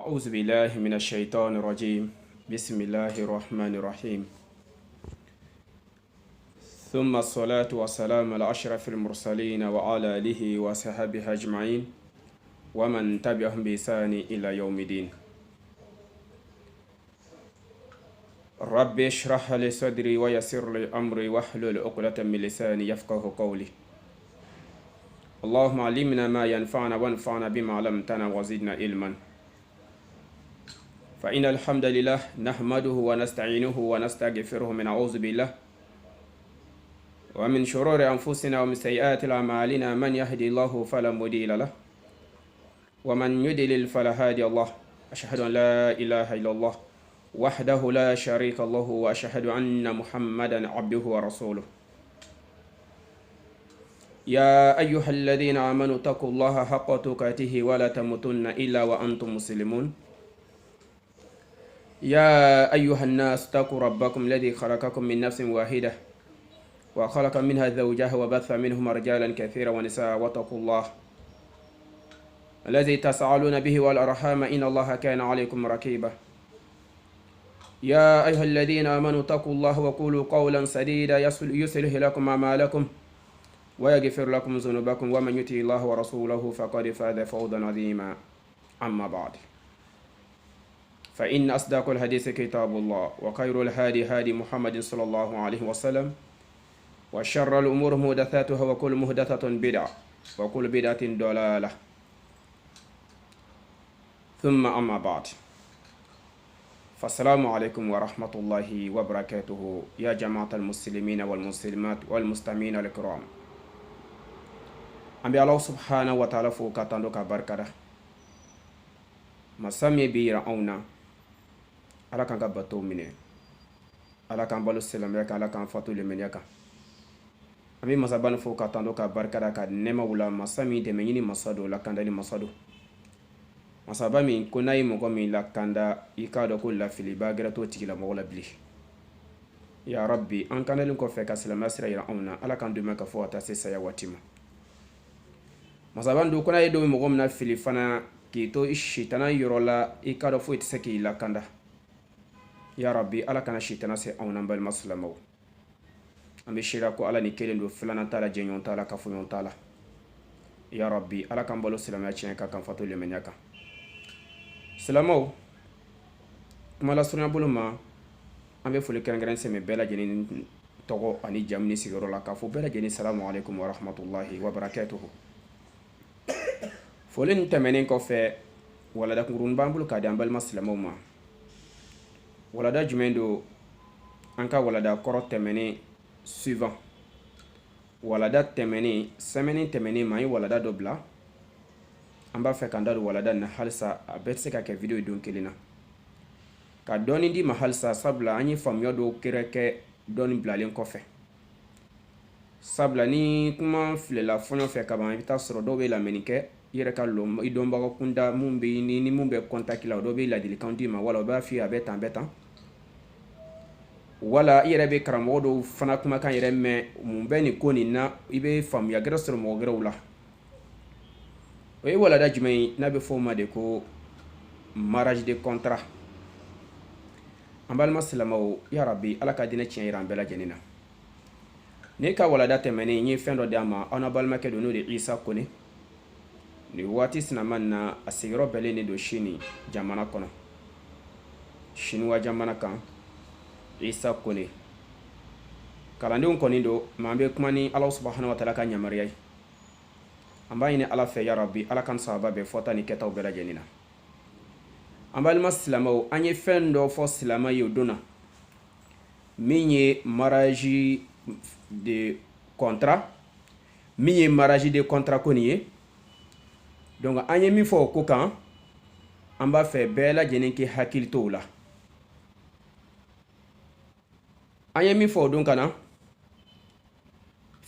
أعوذ بالله من الشيطان الرجيم. بسم الله الرحمن الرحيم. ثم الصلاة والسلام على أشرف المرسلين وعلى آله وصحبه أجمعين ومن تبعهم بإحسان إلى يوم الدين. رب اشرح لي صدري ويسر لي أمري واحلل عقدة من لساني يفقه قولي. اللهم علمنا ما ينفعنا وانفعنا بما علمتنا وزدنا علما. فإن الحمد لله نحمده ونستعينه ونستغفره من أعوذ بالله ومن شرور أنفسنا ومن سيئات أعمالنا من يهدي الله فلا مضل له ومن يضلل فلا هادي له. أشهد أن لا إله إلا الله وحده لا شريك له وأشهد أن محمدا عبده ورسوله. يا أيها الذين آمنوا اتقوا الله حق تقاته ولا تموتن إلا وأنتم مسلمون. يا أيها الناس اتقوا ربكم الذي خلقكم من نفس واحدة وخلق منها زوجها وبث منهما رجالا كثيرا ونساء واتقوا الله الذي تسألون به والأرحام إن الله كان عليكم رقيبا. يا أيها الذين آمنوا اتقوا الله وقولوا قولا سديدا يصلح لكم أعمالكم ويغفر لكم ذنوبكم ومن يطع الله ورسوله فقد فاز فوزا عظيما. أما بعد فإن أصدق الحديث كتاب الله وخير الهادي هادي محمد صلى الله عليه وسلم وشر الأمور محدثاتها وكل محدثة بدعة وكل بدعة ضلالة ثم أما بعد فالسلام عليكم ورحمة الله وبركاته يا جماعة المسلمين والمسلمات والمستمعين الكرام. أمي الله سبحانه وتعالى فوق تندوك بركة مسامي بيرا أونا ala kan ka bato minɛ, ala kan balo silamɛya kan, ala kan fatu limaniya kan. An bɛ masaba ni fo ka tando ka barika da ka nɛɛmaw la masa min dɛmɛ ɲini masa do lakandali masa do. Masaba min ko n'a ye mɔgɔ min lakanda i k'a dɔn ko lafiliba gɛrɛ t'o tigi la mɔgɔ la bilen. Ya rabbi an kandalen kɔfɛ ka silamɛya sira yira anw na, ala kan dɛmɛ ka fɔ ka taa se saya waati ma. Masaba do ko n'a ye dɔ mɔgɔ min na fili fana k'i to sitana yɔrɔ la i k'a dɔn foyi tɛ se k'i lakanda. Ya rabbi ala kana shitana se anw na balima silamɛw. An bɛ shira ko ala ni kelen don filanan t'a la jɛɲɔgɔn t'a la kafoɲɔgɔn t'a la. Ya rabbi ala kan balo silamɛya tiɲɛ kan kan fatu limaniya kan. Silamɛw kuma lasurunya bolo ma an bɛ foli kɛrɛnkɛrɛn sɛmɛ bɛɛ lajɛlen tɔgɔ ani jamu ni sigiyɔrɔ la k'a fɔ bɛɛ lajɛlen salamu alaikum wa rahmatullahi wa barakatuhu. Foli nin tɛmɛnen kɔfɛ walada kunkurunin b'an bolo k'a di an balima silamɛw ma. Walada jumɛn do an ka walada kɔrɔ tɛmɛnen suivant. Walada tɛmɛnen semaine tɛmɛnen ma an ye walada dɔ bila. An b'a fɛ k'an da don walada nin na halisa a bɛɛ tɛ se ka kɛ video don kelen na. Ka dɔɔni di ma halisa sabula an ye faamuya dɔw kɛ dɔɔni bilalen kɔfɛ. Sabula ni kuma filela fɔɲɔ fɛ kaban i bɛ taa sɔrɔ dɔw bɛ lamɛnni kɛ i yɛrɛ ka i dɔnbaga kunda mun bɛ ni mun bɛ contact la dɔw bɛ ladilikan di ma wala u b'a f'i ye a bɛ tan wala i yɛrɛ bɛ karamɔgɔ dɔw fana kumakan yɛrɛ mɛn mun bɛ nin ko nin na i bɛ faamuya gɛrɛ sɔrɔ mɔgɔ gɛrɛw la. O ye walada jumɛn ye n'a bɛ fɔ o ma de ko mariage de contrat. An balima silamɛw ya rabbi ala ka diinɛ tiɲɛ yira an bɛɛ lajɛlen na. Ne ka walada tɛmɛnen n ye fɛn dɔ d'a ma aw na balimakɛ don n'o de Isa Kone. Ni waati sinaman na a sigiyɔrɔ bɛnnen don Chine jamana kɔnɔ. Chinois jamana kan Isa Kone. Kalandenw kɔni don mais an bɛ kuma ni ala subahanahu wa taala ka yamaruya ye. An b'a ɲini ala fɛ ya rabbi ala kan sababa bɛɛ fɔta ni kɛtaw bɛɛ lajɛlen na. An balima silamɛw an ye fɛn dɔ fɔ silamɛ ye o don na min ye mariage de contrat min ye mariage de contrat ko nin ye. Donc an ye min fɔ o ko kan an b'a fɛ bɛɛ lajɛlen k'i hakili to o la. An ye min fɔ o don ka na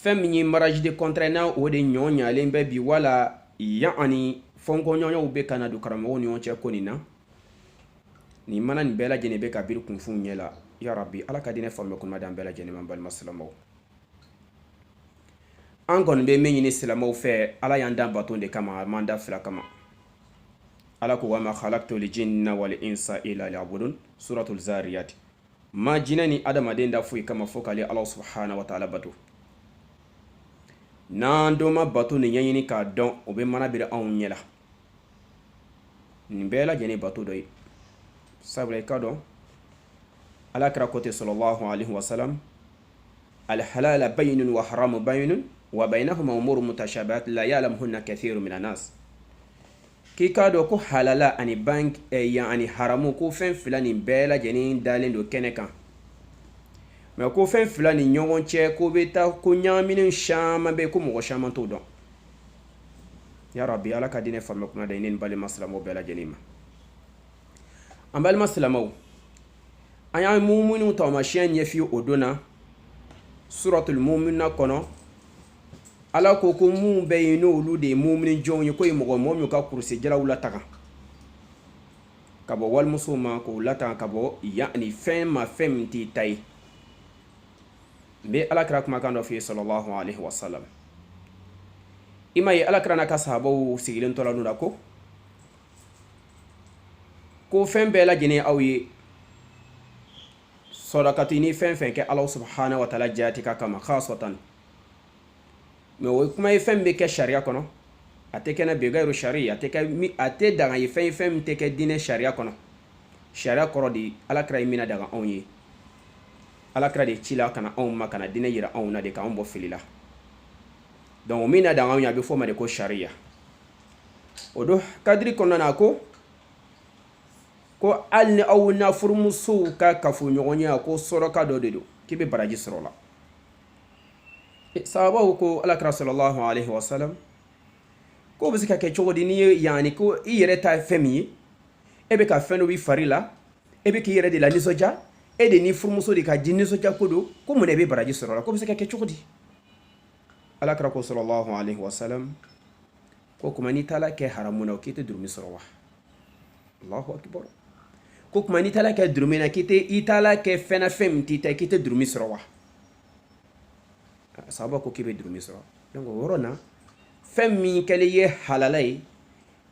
fɛn min ye mariage de contrat na o de ɲɔ ɲalen bɛ bi wala yani fɔnkɔɲɔgɔnw bɛ ka na don karamɔgɔw ni ɲɔgɔn cɛ ko nin na. Ni mana nin bɛɛ lajɛlen bɛ ka biri kunfun ɲɛ la ya rabbi ala ka diinɛ faamuya kuma di an bɛɛ lajɛlen ma balima silamɛw. An kɔni bɛ min ɲini silamɛw fɛ ala y'an dan bato de kama a m'an da fila kama. ala ko wama khalaqtu al jinna wal insa illa liya'budun suratul zariyat ma jinani adamaden da fuyi kama fokale Allah subhanahu wa ta'ala bato nan do ma bato ni nyanyini ka don o be mana bira anw nyela ni bela jeni bato doy sabra ka don ala kra kote sallallahu alaihi wasallam al halal baynun wa haram baynun wa baynahuma umur mutashabihat la ya'lamuhunna kathirun minan nas ki ka do ko halala ani bank yani haramu ko fen filani bela jeni dalen do kenekan mais ko fen filani ɲɔgɔn cɛ ko bɛ taa ko ɲaamini caman bɛ ko mɔgɔ caman t'o dɔn ya rabbi ala ka diinɛ faamuya kuna da ne ni balima silamɛw bɛɛ lajɛlen ma an balima silamɛw an y'an muminun taamasiyɛn ɲɛf'i o don na suratul muminuna kɔnɔ ala ko ko mun bɛ yen n'olu de ye mumini jɔnw ye ko ye mɔgɔ min ka kurusi jalaw lataga ka bɔ walimusow ma k'o lataga ka bɔ yani fɛn ma fɛn min t'i ta ye be alakira kumakan dɔ f'i sallallahu alaihi wasallam ima ye alakira n'a ka sahabaw sigilen tola n'u la ko fɛn bɛɛ lajɛlen aw ye sɔdakati ni fɛn fɛn kɛ ala subhanahu wa ta'ala jati ka kama khasatan mais o kuma ye fɛn bɛ kɛ sariya kɔnɔ a tɛ kɛnɛ begayru shari'a a tɛ daga ye fɛn min tɛ kɛ diinɛ sariya kɔnɔ sariya kɔrɔ de alakira ye mina daga anw ye alakira de ci la kana anw ma kana diinɛ yira anw na de k'anw bɔ fili la donc min na daga anw ye a bɛ fɔ o ma de ko sariya o don kadiri kɔnɔna na ko hali ni aw n'a furumusow ka kafoɲɔgɔnya ko sɔrɔka dɔ de don k'i bɛ baraji sɔrɔ o la sahabaw ko alakira sallallahu alaihi wasallam ko bɛ se ka kɛ cogo di n'i ye yani ko i yɛrɛ ta fɛn min ye e bɛ ka fɛn dɔ b'i fari la e bɛ k'i yɛrɛ de la nisɔndiya e de ni furumuso de ka di nisɔndiya ko don ko mun de bɛ baraji sɔrɔ la ko bɛ se ka kɛ cogo di alakira ko sallallahu alaihi wasallam ko kuma n'i taala kɛ haramu na k'i tɛ durumi sɔrɔ wa allahu akbar ko kuma n'i taala kɛ durumi na i taala kɛ fɛn na fɛn min t'i ta k'i tɛ durumi sɔrɔ wa sahaba ko k'i bɛ durumi sɔrɔ donc o yɔrɔ na fɛn min kɛlen ye halala ye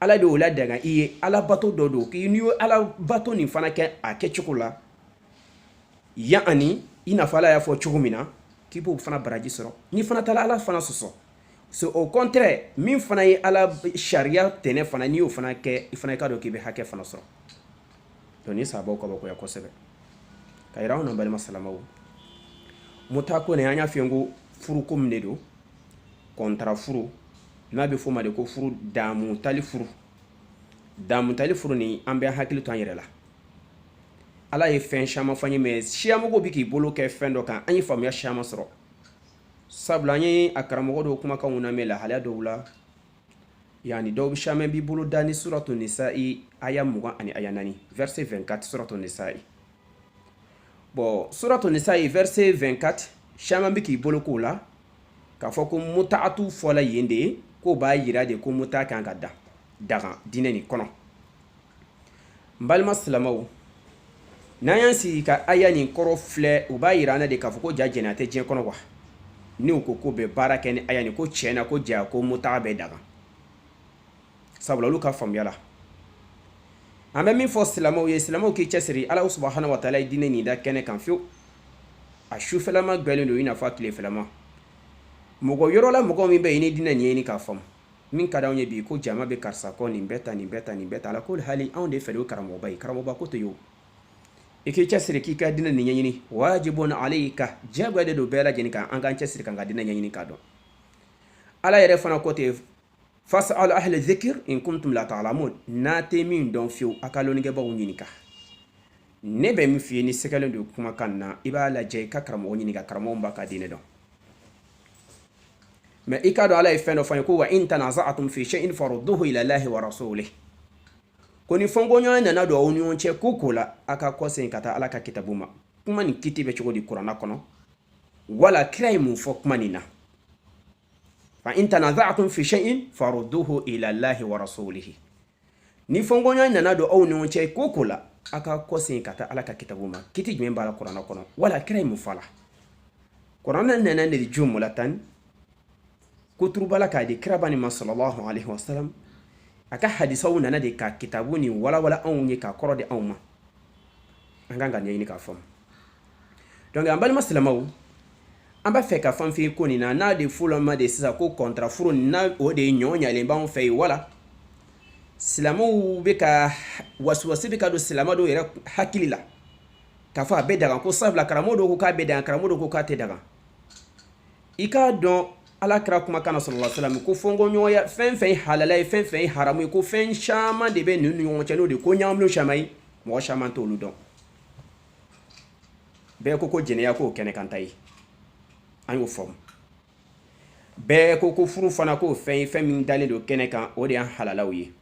ala de y'o ladaga i ye ala bato dɔ don n'i ye ala bato nin fana kɛ a kɛcogo la yani i n'a fɔ ala y'a fɔ cogo min na k'i b'o fana baraji sɔrɔ n'i fana taala ala fana sɔsɔ c'est au contraire min fana ye ala sariya tɛnɛ fana n'i y'o fana kɛ i fana ka dɔn k'i bɛ hakɛ fana sɔrɔ donc ni sahabaw kabakoya kosɛbɛ ka yira anw na balima salamaw muta ko ne an y'a f'i ye ko furu ko min de don kɔntara furu n'a bɛ f'o ma de ko furu damutali furu ni an bɛ hakili to an yɛrɛ la ala ye fɛn caman fɔ an ye mais siyamɔgɔw bɛ k'i bolo kɛ fɛn dɔ kan an ye faamuya caman sɔrɔ sabula an ye a karamɔgɔ dɔw kumakanw lamɛn lahalaya dɔw la yani dɔw caman b'i bolo da ni suratu nisa'i aya 20 ani aya 4 verset 24 suratu nisa'i bon suratu nisa'i verset 24 caman bɛ k'i bolo k'o la k'a fɔ ko muta'atu fɔla yen de ye ko b'a yira de ko muta kan ka daga diinɛ nin kɔnɔ n balima silamɛw n'an y'an sigi ka aya nin kɔrɔ filɛ u b'a yira an na de k'a fɔ ko ja jɛnɛ tɛ diɲɛ kɔnɔ wa ni u ko ko bɛ baara kɛ ni aya nin ko tiɲɛna ko ja ko muta bɛ daga sabula olu ka faamuya la an bɛ min fɔ silamɛw ye silamɛw k'i cɛsiri ala subhanahu wa ta'ala ye diinɛ nin da kɛnɛ kan fiyewu a sufɛlama gwɛlen don i n'a fɔ a tilefɛlama mɔgɔ yɔrɔ la mɔgɔ min bɛ yen ni diinɛ ɲɛɲini k'a faamu min ka d'anw ye bi ko jama bɛ karisa kɔ nin bɛ tan ala ko hali anw de fɛ o karamɔgɔba ye karamɔgɔba ko tɛ ye o i k'i cɛsiri k'i ka diinɛ nin ɲɛɲini wajibun alayka diyagoya de don bɛɛ lajɛlen kan an k'an cɛsiri k'an ka diinɛ ɲɛɲini k'a dɔn ala yɛrɛ fana ko ten fas'alu ahla dhikr in kuntum la ta'lamun n'a tɛ min dɔn fiyewu a ka lɔnnikɛbagaw ɲininka ne bɛ min f'i ye ni sɛgɛlen don kumakan na i b'a lajɛ i ka karamɔgɔ ɲininka karamɔgɔ b'a ka diinɛ dɔn mais i ka dɔn ala ye fɛn dɔ fɔ an ye ko wa in tanaza'atum fi shay'in farudduhu ila Allahi wa rasulihi ko ni fɔnkɔɲɔgɔnya nana don aw ni ɲɔgɔn cɛ ko la a ka kɔsegin ka taa ala ka kitabu ma kuma nin kiti bɛ cogo di kuranna kɔnɔ wala kira ye mun fɔ kuma nin na fa in tanaza'atum fi shay'in farudduhu ila Allahi wa rasulihi ni fɔnkɔɲɔgɔnya nana don aw ni ɲɔgɔn cɛ ko la a ka kɔsegin ka taa ala ka kitabu ma kiti jumɛn b'a la kuranna kɔnɔ wala kira ye mun fɔ la kuranna nana de jumu la tan ko turubala k'a di kira bani ma sallallahu alaihi wasallam aka hadisaw nana de ka kitabu ni wala anw ye ka kɔrɔ de anw ma an kan ka ɲɛɲini k'a faamu donc an balima silamaw an b'a fɛ ka fan f'i ko nin na n'a de fɔlɔma de sisan ko contrat furu na o de ɲɔ ɲalen b'anw fɛ yen wala silamaw bɛ ka wasuwasi bɛ ka don silama dɔw yɛrɛ hakili la k'a fɔ a bɛ dagan ko sabula karamɔgɔ dɔw ko k'a bɛ dagan karamɔgɔ dɔw ko k'a tɛ dagan i k'a dɔn ala kira kumakan na sallallahu alaihi wasallam ko fɔnkɔɲɔgɔnya fɛn fɛn halala ye fɛn fɛn haramu ye ko fɛn caman de bɛ ninnu ni ɲɔgɔn cɛ n'o de ko ɲagamulu caman ye mɔgɔ caman t'olu dɔn bɛɛ ko jɛnɛya k'o kɛnɛ kan ta ye an y'o faamu bɛɛ ko furu fana k'o fɛn ye fɛn min dalen don kɛnɛ kan o de y'an halalaw ye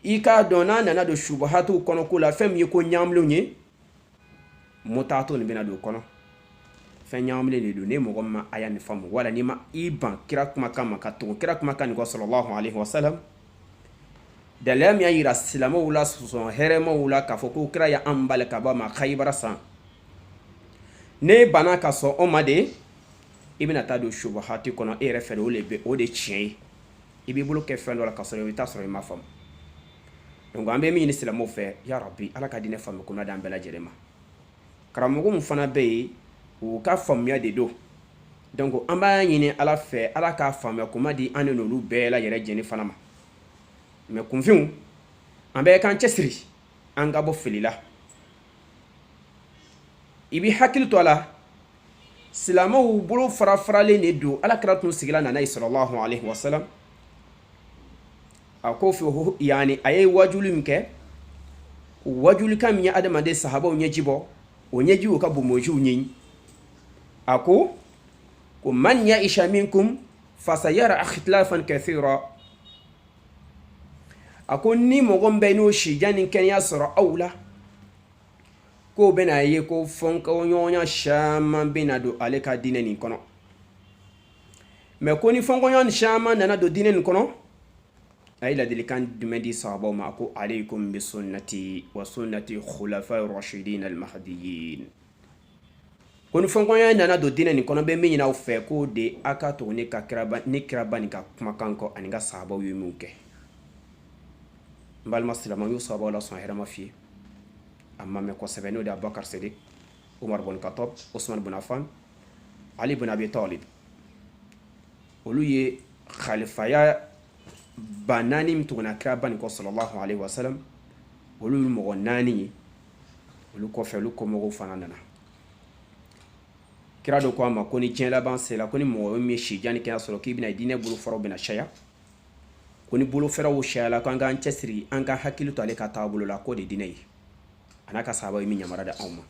i k'a dɔn n'a nana don subahatuw kɔnɔ ko la fɛn min ye ko ɲagamulu ye mutato nin bɛna don kɔnɔ fɛn ɲagamule de don ne mɔgɔ min ma aya ni faamu wala ni ma i ban kira kumakan ma ka tugu kira kumakan nin kɔ sallallahu alaihi wasallam dalila min y'a yira silamaw la sɔsɔn hɛrɛmaw la k'a fɔ ko kira y'an bali ka bɔ ma Khayibara san ne bana ka sɔn o ma de i bɛna taa don subahati kɔnɔ e yɛrɛ fɛ o de tiɲɛ ye i b'i bolo kɛ fɛn dɔ la ka sɔrɔ i bɛ taa sɔrɔ i ma faamu donc an bɛ min ɲini silamaw fɛ ya rabbi ala ka diinɛ faamu ko na d'an bɛɛ lajɛlen ma karamɔgɔ min fana bɛ yen u ka faamuya de don donc an b'a ɲini ala fɛ ala k'a faamuya kuma di an n'olu bɛɛ la yɛrɛ jɛni fana ma mais kunfinw an bɛɛ k'an cɛsiri an ka bɔ fili la i b'i hakili to a la silamaw bolo farafaralen de don ala kira tun sigila nana ye sallallahu alaihi wasallam a ko fɛ yani a ye wajuli min kɛ wajuli kan min ye adamaden sahabaw ɲɛji bɔ o ɲɛji o ka bon mɔjiw ɲɛɲi a ko man ya'isha minkum fasayara ikhtilafan kathira a ko ni mɔgɔ min bɛ n'o sijan ni kɛnɛya sɔrɔ aw la k'o bɛna ye ko fɔnkɔɲɔgɔnya caman bɛna don ale ka diinɛ nin kɔnɔ mais ko ni fɔnkɔɲɔgɔnya caman nana don diinɛ nin kɔnɔ a ye ladilikan jumɛn di sahabaw ma ko alaykum bi sunnati wa sunnati khulafai rashidin al-mahdiyyin ko ni fɔnkɔɲɔgɔnya nana don diinɛ nin kɔnɔ bɛ min ɲini aw fɛ ko de a ka to ni kiraba nin ka kumakan kɔ ani ka sahabaw ye min kɛ n balima silamɛw y'o sahabaw la sɔn hɛrɛ ma f'i ye a ma mɛn kosɛbɛ n'o de ye Abubakar Sidik Umar bin Khattab Usman bin Affan Ali bin Abi Talib olu ye khalifaya ba naani min tuguna kira ba nin kɔ sallallahu alaihi wasallam olu ye mɔgɔ naani ye olu kɔfɛ olu kɔmɔgɔw fana nana kira dɔ ko a ma ko ni diɲɛ laban sera ko ni mɔgɔ min ye sijan ni kɛnɛya sɔrɔ k'i bɛna diinɛ bolofaraw bɛna caya ko ni bolofaraw cayala ko an k'an cɛsiri an ka hakili to ale ka taabolo la k'o de diinɛ ye a n'a ka sahaba ye min yamara da anw ma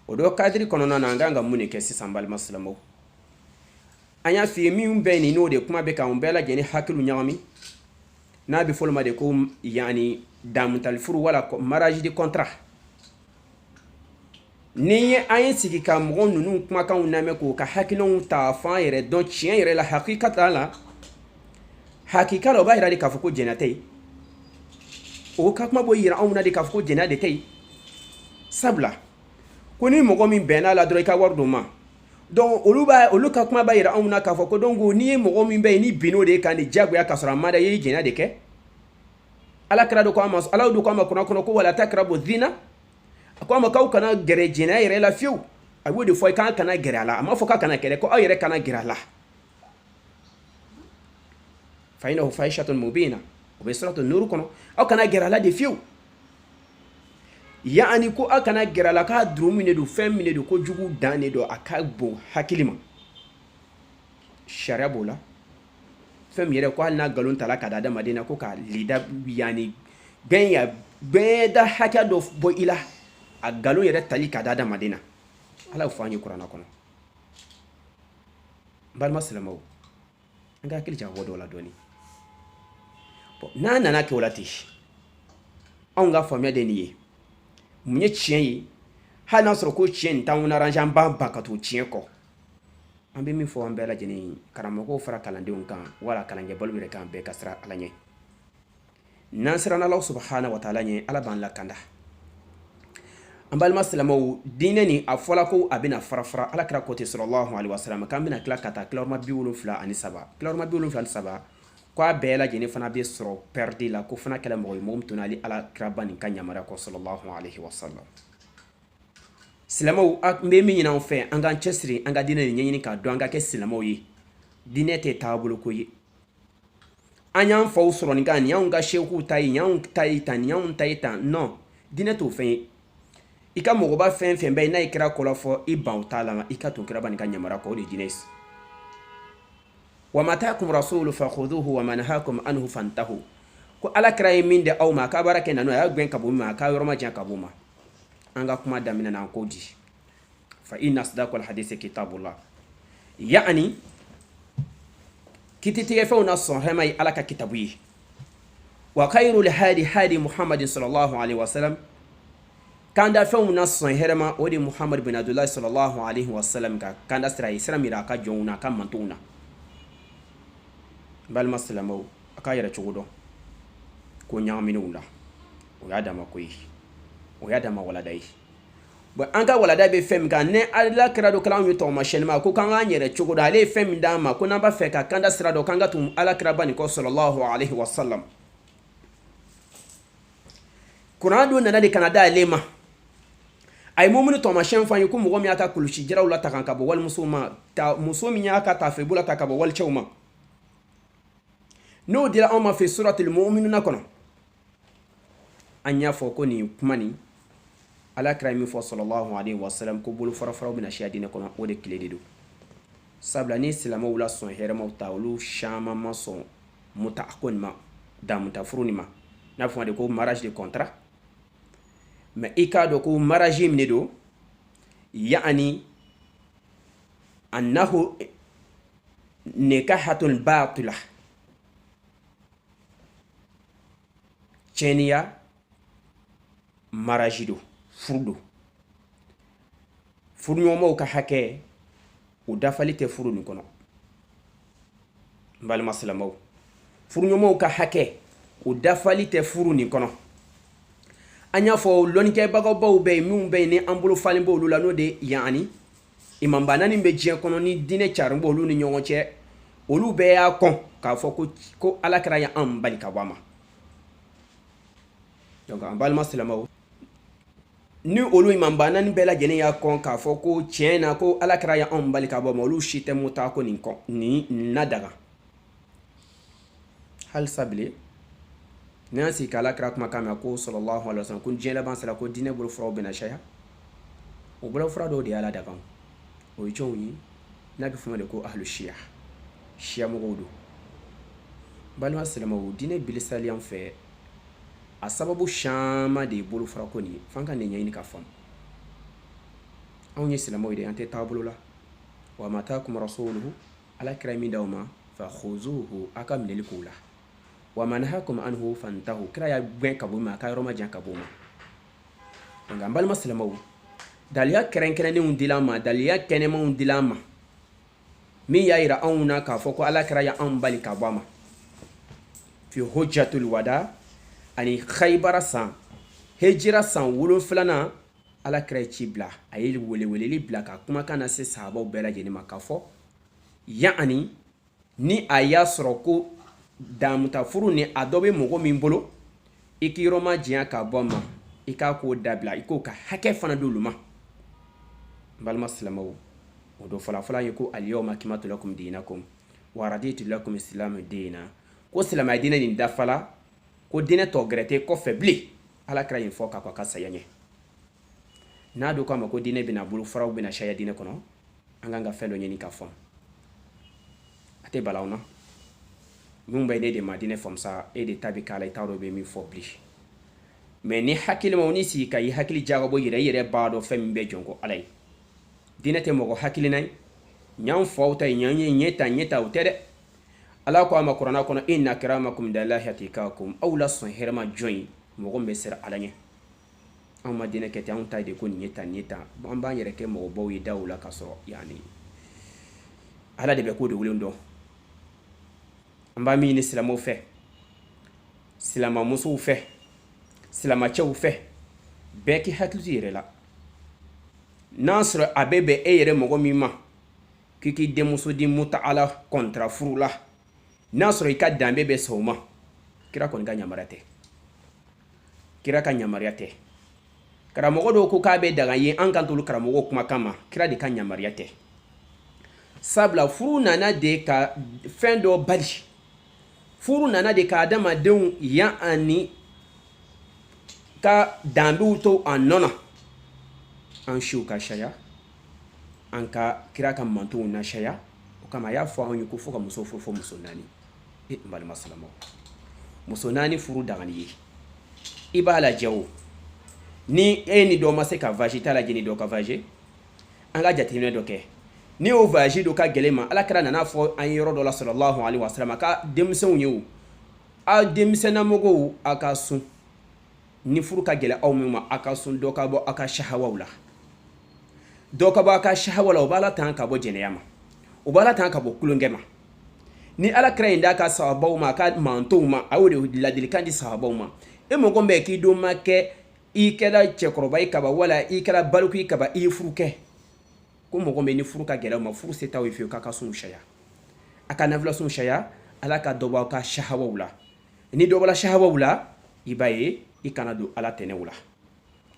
o dɔ kadiri kɔnɔna na an kan ka mun de kɛ sisan balima silamɛw an y'a f'i ye min bɛ nin n'o de kuma bɛ k'an bɛɛ lajɛlen hakiliw ɲagami n'a bɛ fɔlɔ ma de ko yani damutali furu wala mariage de contrat ni an ye sigi ka mɔgɔ ninnu kumakanw lamɛn k'o ka hakilinaw ta f'an yɛrɛ dɔn tiɲɛ yɛrɛ la hakikata la hakika la o b'a yira de k'a fɔ ko jɛnɛ tɛ yen o ka kuma b'o yira anw na de k'a fɔ ko jɛnɛ de tɛ yen sabula ko ni mɔgɔ min bɛnn'a la dɔrɔn i ka wari d'o ma donc olu ka kuma b'a yira anw na k'a fɔ ko donc n'i ye mɔgɔ min bɛ yen ni binn'o de kan de diyagoya k'a sɔrɔ a ma da i ye jɛnɛ de kɛ ala kira dɔ ko a ma ala dɔ ko a ma kuranɛ kɔnɔ ko wala takrabu zina a ko a ma k'aw kana gɛrɛ jɛnɛ yɛrɛ la fiyewu a b'o de fɔ k'an kana gɛrɛ a la a ma fɔ k'a kana kɛlɛ ko aw yɛrɛ kana gɛrɛ a la fa innahu fahishatun mubina o bɛ suratu nuru kɔnɔ aw kana gɛrɛ a la de fiyewu yaani ko aw kana gɛrɛ a la k'a duru min de don fɛn min de don ko jugu dan de don a ka bon hakili ma sariya b'o la fɛn min yɛrɛ ko hali n'a nkalon tala ka da adamaden na ko ka lida yani bɛɛ da hakɛ dɔ bɔ i la a nkalon yɛrɛ tali ka da adamaden na ala y'o fɔ an ye kuranɛ kɔnɔ n balima silamɛw an ka hakili jagabɔ dɔw la dɔɔni n'a nana kɛ o la ten anw ka faamuya de nin ye mun ye tiɲɛ ye hali n'a sɔrɔ ko tiɲɛ nin t'anw arrange an b'an ban ka to tiɲɛ kɔ an bɛ min fɔ an bɛɛ lajɛlen karamɔgɔw fara kalandenw kan wala kalankɛbaliw yɛrɛ kan bɛɛ ka siran ala ɲɛ n'an siranna Alahu subahanahu wa taala ɲɛ ala b'an lakanda an balima silamɛw diinɛ nin a fɔla ko a bɛna fara ala kira ko ten sallallahu alaihi wasallam k'an bɛna tila ka taa kilarɔma 73 kilarɔma 73 ko a bɛɛ lajɛlen fana bɛ sɔrɔ pɛridi la ko fana kɛla mɔgɔ ye mɔgɔ min tun n'ale alakira ba nin ka yamaruya kɔ sallallahu alaihi wasallam. Silamɛw n bɛ min ɲini anw fɛ an k'an cɛsiri an ka diinɛ nin ɲɛɲini k'a dɔn an ka kɛ silamɛw ye. Diinɛ tɛ taabolo ko ye. An y'an faw sɔrɔ nin kan nin y'anw ka seekuw ta ye nin y'anw ta ye tan nin y'anw ta ye tan non diinɛ t'o fɛn ye. I ka mɔgɔba fɛn fɛn bɛ yen n'a ye kira kɔlɔ fɔ i ban o t'a la i ka to kira ba nin ka yamaruya kɔ o de ye diinɛ ye. wa ma ataakum rasulu fakhuduhu wa ma nahakum anhu fantahu. Ko alakira ye min di aw ma k'a baara kɛ nanu a y'a gɛn ka bɔ min ma a k'a yɔrɔ ma jan ka bɔ ma. An ka kuma daminɛ na an k'o di. Fa inna asdaqal hadisi kitabullah. Ya'ani kititigɛ fɛnw na sɔn hɛrɛma ye ala ka kitabu ye. Wa khayrul hadi hadi Muhammadin sallallahu alaihi wasallam. Kanda fɛnw na sɔn hɛrɛma o de Muhammad bin Abdullah sallallahu alaihi wasallam ka kanda sira ye sira mira a ka jɔnw na a ka mantonw na. Balima silamɛw a k'a yɛrɛ cogo dɔn ko ɲagaminenw la o y'a dama ko ye o y'a dama walada ye. Bon an ka walada bɛ fɛn min kan ne ala kira dɔ kalan ye tɔgɔmasiyɛni ma ko k'an k'an yɛrɛ cogo dɔn ale ye fɛn min d'an ma ko n'an b'a fɛ ka kanda sira dɔn k'an ka tun ala kira ba nin kɔ sallallahu alaihi wasallam. Kuran dun nana de kana d'ale ma a ye mumuni tɔgɔmasiyɛn fɔ an ye ko mɔgɔ min y'a ka kulusi jaraw la ta kan ka bɔ walimusow ma muso min y'a ka taafe la ta ka bɔ walicɛw ma. N'o dira anw ma fɛ suratul mu'minuna kɔnɔ an y'a fɔ ko nin kuma nin ala kira min fɔ sallallahu alaihi wasallam ko bolo farafaraw bɛna siya diinɛ kɔnɔ o de tile de don. Sabula ni silamɛw la sɔn hɛrɛmaw ta olu caman ma sɔn muta ko nin ma damuta furu nin ma n'a fɔ de ko mariage de contrat. Mais i k'a dɔn ko mariage min de don ya'ani annahu nikahatun batila cɛniya mariage do furu do. Furuɲɔgɔnmaw ka hakɛ o dafali tɛ furu nin kɔnɔ. N balima silamɛw furuɲɔgɔnmaw ka hakɛ o dafali tɛ furu nin kɔnɔ. An y'a fɔ lɔnnikɛbagaw bɛ yen minnu bɛ yen ni an bolo falen b'olu la n'o de yaani imamba naani bɛ diɲɛ kɔnɔ ni diinɛ carilen b'olu ni ɲɔgɔn cɛ olu bɛɛ y'a kɔn k'a fɔ ko alakira y'an bali ka bɔ a ma. Donc an balima silamɛw ni olu imamba naani bɛɛ lajɛlen y'a kɔn k'a fɔ ko tiɲɛ na ko alakira y'an bali ka bɔ a ma olu si tɛ muta ko nin kɔ nin nadaga. Halisa bile ni an sigi k'ala kira kumakan mɛn ko sallallahu alaihi wasallam ko diɲɛ laban sera ko diinɛ bolofaraw bɛna caya o bolofara dɔw de y'ala daga o ye jɔnw ye n'a bɛ fɔ o ma de ko ahlu shiya shiya mɔgɔw don. Balima silamɛw diinɛ bilisali an fɛ a sababu caman de ye bolofara ko nin ye f'an ka nin ɲɛɲini ka faamu. Anw ye silamɛw ye de an tɛ taabolo la. Wa ma ataakum rasuluhu ala kira min d'aw ma fa khuzuhu a ka minɛli k'o la. Wa ma nahakum anhu fantahu kira y'a gɛn ka bɔ ma a ka yɔrɔ ma jan ka bɔ ma. Donc an balima silamɛw daliya kɛrɛnkɛrɛnnenw dila an ma daliya kɛnɛmanw dila an ma min y'a yira anw na k'a fɔ ko ala kira y'an bali ka bɔ a ma. Fi hujjatul wada ani Khaybara san hejira san 7 ala kira ye ci bila a ye weleweleli bila ka kumakan na se sahabaw bɛɛ lajɛlen ma k'a fɔ ya'ani ni a y'a sɔrɔ ko damuta furu ni a dɔ bɛ mɔgɔ min bolo i k'i yɔrɔ ma janya ka bɔ ma i k'a k'o dabila i k'o ka hakɛ fana d'olu ma. N balima silamɛw o do fɔlɔfɔlɔ ye ko al-yawma akmaltu lakum dinakum wa raditu lakum islama diina ko silamɛya diinɛ nin dafala ko diinɛ tɔ gɛrɛ kɔfɛ bilen ala kira yen fɔ k'a ka saya ɲɛ. N'a do k'a ma ko diinɛ bɛna bolofaraw bɛna caya diinɛ kɔnɔ an kan ka fɛn dɔ ɲini ka faamu a tɛ bala aw na. Mun bɛ ne de ma diinɛ faamu sa e de ta bɛ k'a la i t'a dɔn bɛ min fɔ bilen. Mais ni hakilimaw ni sigi ka i hakili jagabɔ i yɛrɛ b'a dɔn fɛn min bɛ jɔn ko ala ye. Diinɛ tɛ mɔgɔ hakilina ye ɲ'an faw ta ye ɲ'an ye ɲɛ ta o tɛ dɛ. Ala ko a ma kuranɛ kɔnɔ inna akramakum indallahi atqakum aw la sɔn hɛrɛma jɔn ye mɔgɔ min bɛ siran ala ɲɛ. Anw ma diinɛ kɛ ten anw ta de ko nin ye tan an b'an yɛrɛ kɛ mɔgɔbaw ye daw la ka sɔrɔ yani ala de bɛ ko de welen dɔn. An b'a min ɲini silamɛw fɛ silamamusow fɛ silamacɛw fɛ bɛɛ k'i hakili to i yɛrɛ la. N'a sɔrɔ a bɛ bɛn e yɛrɛ mɔgɔ min ma k'i k'i denmuso di muta ala kɔntara furu la n'a sɔrɔ i ka danbe bɛ sɔn o ma kira kɔni ka yamaruya tɛ kira ka yamaruya tɛ karamɔgɔ dɔw ko k'a bɛ daga ye an kan t'olu karamɔgɔw kumakan ma kira de ka yamaruya tɛ sabula furu nana de ka fɛn dɔ bali furu nana de ka adamadenw yan ani ka danbew to an nɔ na an siw ka saya an ka kira ka mantonw na saya o kama a y'a fɔ anw ye ko fo ka muso furu fo muso naani n balima silamɛw muso naani furu dagani ye i b'a lajɛ o ni e ni dɔ ma se ka vaji t'a lajɛ ni dɔ ka vaji an ka jateminɛ dɔ kɛ ni o vaji dɔ ka gɛlɛn ma ala kira nana fɔ an ye yɔrɔ dɔ la sallallahu alaihi wasallam a ka denmisɛnw ye o a denmisɛnnamɔgɔw a ka sun ni furu ka gɛlɛn aw min ma a ka sun dɔ ka bɔ a ka shahawaw la dɔ ka bɔ a ka shahawa la o b'a la tan ka bɔ jɛnɛya ma o b'a la tan ka bɔ kulonkɛ ma ni ala kira in d'a ka sahabaw ma a ka mantonw ma a y'o de ladilikan di sahabaw ma e mɔgɔ bɛ k'i don ma kɛ i kɛra cɛkɔrɔba ye kaba wala i kɛra baliku ye kaba i ye furu kɛ ko mɔgɔ bɛ ni furu ka gɛlɛn ma furu se t'aw ye fiyewu k'a ka sun saya a ka nafila sun saya ala ka dɔ bɔ aw ka shahawaw la ni dɔ bɔra shahawaw la i b'a ye i kana don ala tɛnɛw la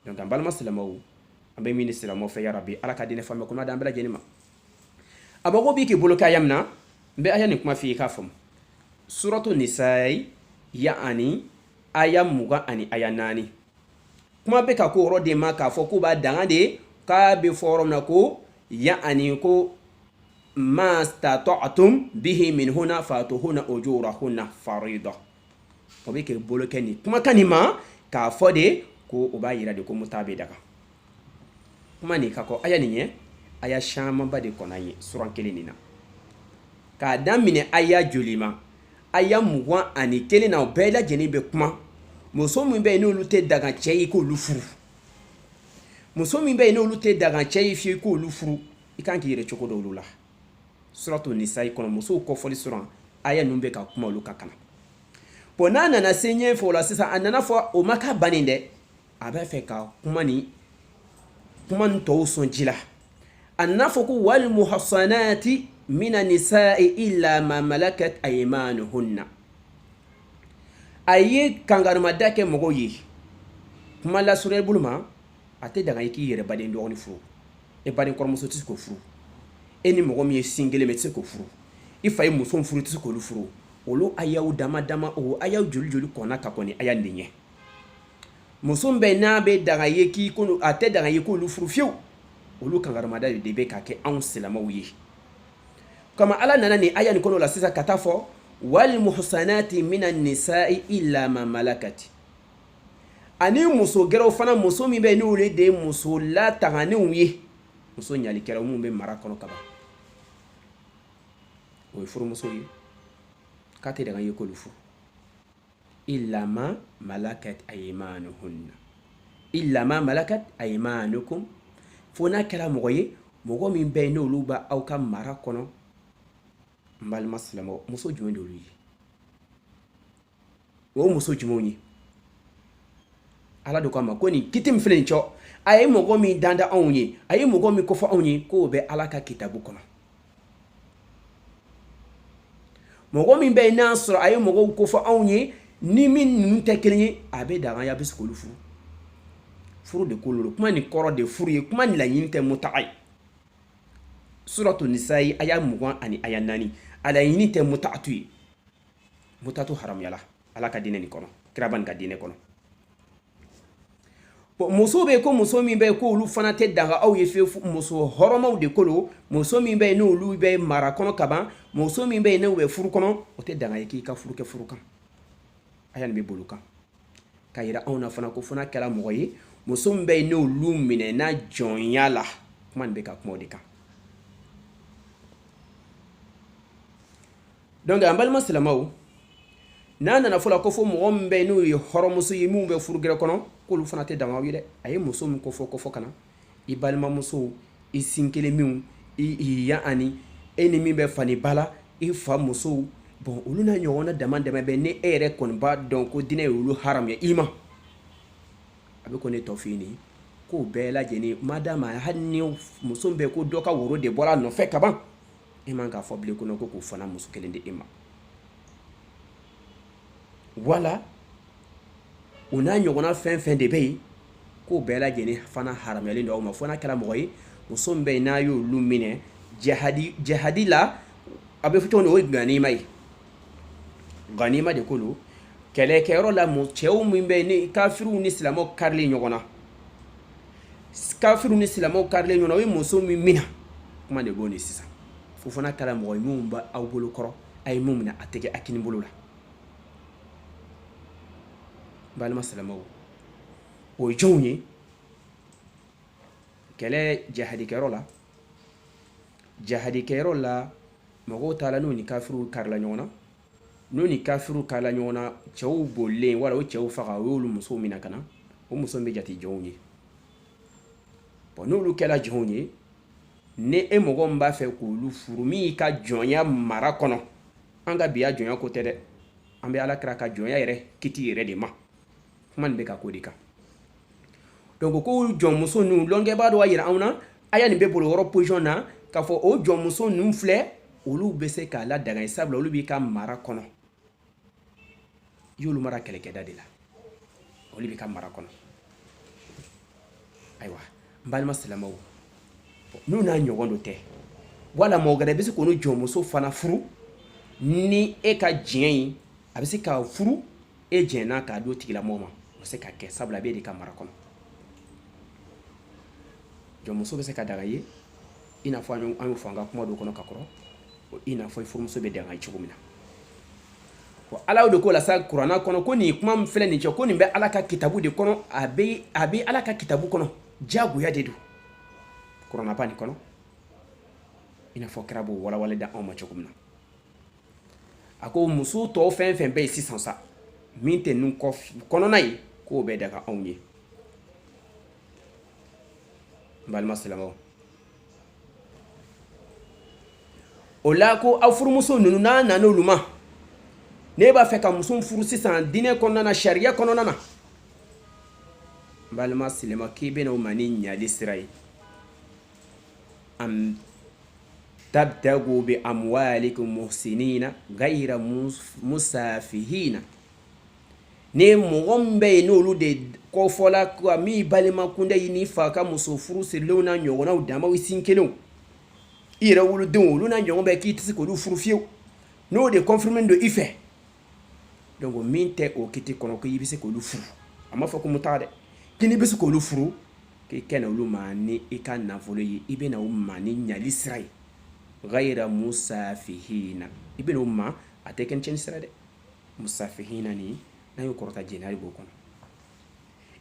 donc an balima silamɛw an bɛ ɲini silamɛw fɛ yarabi ala ka diinɛ faamuya kuma d'an bɛɛ lajɛlen ma a mago b'i k'i bolo kɛ aya min na n bɛ aya nin kuma f'i ye k'a faamu suratu nisa'i ya'ani aya 20 ani aya 4 kuma bɛ ka ko yɔrɔ de ma k'a fɔ k'u b'a danga de k'a bɛ fɔ yɔrɔ min na ko ya'ani ko ma stata'tum bihi minhunna fatuhunna ujurahunna farida o bɛ k'i bolo kɛ nin kumakan nin ma k'a fɔ de ko o b'a yira de ko muta bɛ daga kuma nin ka kɔ aya nin ye aya camanba de kɔnɔ ye suran kelen nin na k'a daminɛ aya joli ma aya 20 ani 1 na o bɛɛ lajɛlen bɛ kuma muso min bɛ yen n'olu tɛ daga cɛ ye k'olu furu muso min bɛ yen n'olu tɛ daga cɛ ye fiyewu k'olu furu i kan k'i yɛrɛ cogo dɔw la suratu nisa'i kɔnɔ musow kɔfɔli suran aya ninnu bɛ ka kuma olu ka kana bon n'a nana se ɲɛfɛ o la sisan a nana fɔ o ma k'a bannen dɛ a b'a fɛ ka kuma nin tɔw sɔn ji la a nana fɔ ko wal muhassanati mina nisa'i illa ma malakat aymanuhunna a ye kangarumada kɛ mɔgɔw ye kuma lasurunya bolo ma a tɛ daga i k'i yɛrɛ baden dɔgɔnin furu e baden kɔrɔmuso tɛ se k'o furu e ni mɔgɔ min ye sin kelen mɛ tɛ se k'o furu i fa ye muso furu tɛ se k'olu furu olu ayaw dama dama o ayaw joli joli kɔnna ka kɔni aya nin ɲɛ muso bɛ n'a bɛ daga ye k'i ko a tɛ daga ye k'olu furu fiyewu olu kangarumada de bɛ ka kɛ anw silamɛw ye kama ala nana nin aya nin kɔnɔ la sisan ka taa fɔ wal muhsanati mina nisa'i illa ma malakati ani muso gɛrɛw fana muso min bɛ n'olu de ye muso lataganenw ye muso ɲalikɛlaw mun bɛ mara kɔnɔ kaban o ye furumuso ye k'a tɛ daga ye k'olu furu illa ma malakat aymanuhunna illa ma malakat aymanukum fo n'a kɛra mɔgɔ ye mɔgɔ min bɛ n'olu b'a aw ka mara kɔnɔ n balima silamɛw muso jumɛn de olu ye o muso jumɛnw ye ala de ko a ma ko nin kiti min filɛ nin cɔ a ye mɔgɔ min danda anw ye a ye mɔgɔ min kofɔ anw ye k'o bɛ ala ka kitabu kɔnɔ mɔgɔ min bɛ yen n'a sɔrɔ a ye mɔgɔw kofɔ anw ye ni min ninnu tɛ kelen ye a bɛ daga ya bɛ se k'olu furu furu de ko lolo kuma nin kɔrɔ de furu ye kuma nin laɲini tɛ mutaga ye suratu nisa'i aya 20 ani aya 4 a laɲini tɛ mutagatu ye mutatu haramuyala ala ka diinɛ nin kɔnɔ kira ba nin ka diinɛ kɔnɔ muso bɛ ko muso min bɛ ko olu fana tɛ daga aw ye fiyewu muso hɔrɔmaw de kolo muso min bɛ yen n'olu bɛ mara kɔnɔ kaban muso min bɛ yen n'u bɛ furu kɔnɔ o tɛ daga ye k'i ka furu kɛ furu kan aya nin bɛ bolo kan ka yira anw na fana ko fana kɛra mɔgɔ ye muso min bɛ yen n'olu minɛ na jɔnya la kuma nin bɛ ka kuma o de kan donc an balima silamɛw n'a nana fɔ la ko fɔ mɔgɔ min bɛ yen n'o ye hɔrɔnmuso ye min bɛ furu gɛrɛ kɔnɔ k'olu fana tɛ daga aw ye dɛ a ye muso min kofɔ kana i balimamusow i sin kelen minw i ya ani e ni min bɛ fani ba la i fa musow bon olu n'a ɲɔgɔnna dama dama bɛ ni e yɛrɛ kɔni b'a dɔn ko diinɛ ye olu haramuya i ma a bɛ ko ne tɔ f'i nin k'o bɛɛ lajɛlen madama hali ni muso bɛ ko dɔ ka woro de bɔra a nɔfɛ kaban e man k'a fɔ bilen ko k'o fana muso kelen di e ma wala o n'a ɲɔgɔnna fɛn fɛn de bɛ yen k'o bɛɛ lajɛlen fana haramuyalen don aw ma fo n'a kɛra mɔgɔ ye muso min bɛ yen n'a y'olu minɛ jihadi la a bɛ fɔ cogo min o ye ganima ye ganima de ko don kɛlɛkɛyɔrɔ la cɛw min bɛ yen ni kafiriw ni silamɛw karilen ɲɔgɔn na kafiriw ni silamɛw karilen ɲɔgɔn na o ye muso min minɛ kuma de b'o ni sisan fo fana kɛra mɔgɔ ye minnu bɛ aw bolo kɔrɔ a ye mun minɛ a tɛgɛ a kini bolo la balima silamɛw o ye jɔnw ye kɛlɛ jihadikɛyɔrɔ la mɔgɔw taara n'u ni kafiriw karila ɲɔgɔn na n'u ni kafiriw karila ɲɔgɔn na cɛw bolilen wala o cɛw faga o y'olu musow minɛ ka na o musow bɛ jate jɔnw ye n'olu kɛra jɔnw ye ni e mɔgɔ min b'a fɛ k'olu furu min y'i ka jɔnya mara kɔnɔ an ka biya jɔnya ko tɛ dɛ an bɛ alakira ka jɔnya yɛrɛ kiti yɛrɛ de ma kuma nin bɛ ka k'o de kan donc ko jɔnmuso ninnu lɔnkɛbaa dɔ b'a yira anw na a y'a nin bɛ bolo yɔrɔ position na k'a fɔ o jɔnmuso ninnu filɛ olu bɛ se k'a ladaga sabula olu b'i ka mara kɔnɔ i y'olu mara kɛlɛkɛda de la olu b'i ka mara kɔnɔ ayiwa n balima silamɛw n'u n'a ɲɔgɔn dɔ tɛ wala mɔgɔ wɛrɛ bɛ se k'olu jɔnmuso fana furu ni e ka diɲɛ in a bɛ se ka furu e jɛnna k'a d'o tigilamɔgɔ ma o bɛ se ka kɛ sabula a b'e de ka mara kɔnɔ jɔnmuso bɛ se ka daga ye i n'a fɔ an y'o fɔ an ka kuma dɔw kɔnɔ ka kɔrɔ i n'a fɔ furumuso bɛ daga ye cogo min na ala y'o de ko la sa kuranna kɔnɔ ko nin kuma min filɛ nin cɛ ko nin bɛ ala ka kitabu de kɔnɔ a bɛ ala ka kitabu kɔnɔ diyagoya de don kuranaba nin kɔnɔ i n'a fɔ kira b'o walawala da anw ma cogo min na a ko muso tɔw fɛn fɛn bɛ yen sisan sa min tɛ nun kɔnɔna ye k'o bɛ daga anw ye n balima silamɛw o la ko aw furumuso ninnu n'a nan'olu ma ne b'a fɛ ka muso furu sisan diinɛ kɔnɔna na sariya kɔnɔna na n balima silamɛ k'i bɛna o ma ni ɲali sira ye am tabtagu bi amwalikum muhsinina ghayra musafihina ni mɔgɔ min bɛ yen n'olu de kɔfɔla ka min balima kunda i ni fa ka muso furu sirilenw na ɲɔgɔnnaw damaw sin kelenw i yɛrɛ wolodenw olu na ɲɔgɔn bɛ k'i tɛ se k'olu furu fiyewu n'o de confirmer don i fɛ donc min tɛ o kiti kɔnɔ ko i bɛ se k'olu furu a ma fɔ ko mu taa dɛ kini bɛ se k'olu furu k'i kɛ na olu ma ni i ka nafolo ye i bɛ na o ma ni ɲali sira ye ghayra musafihina i bɛ na o ma a tɛ kɛ ni tiɲɛni sira dɛ musafihina ni n'a y'o kɔrɔta jɛnɛya b'o kɔnɔ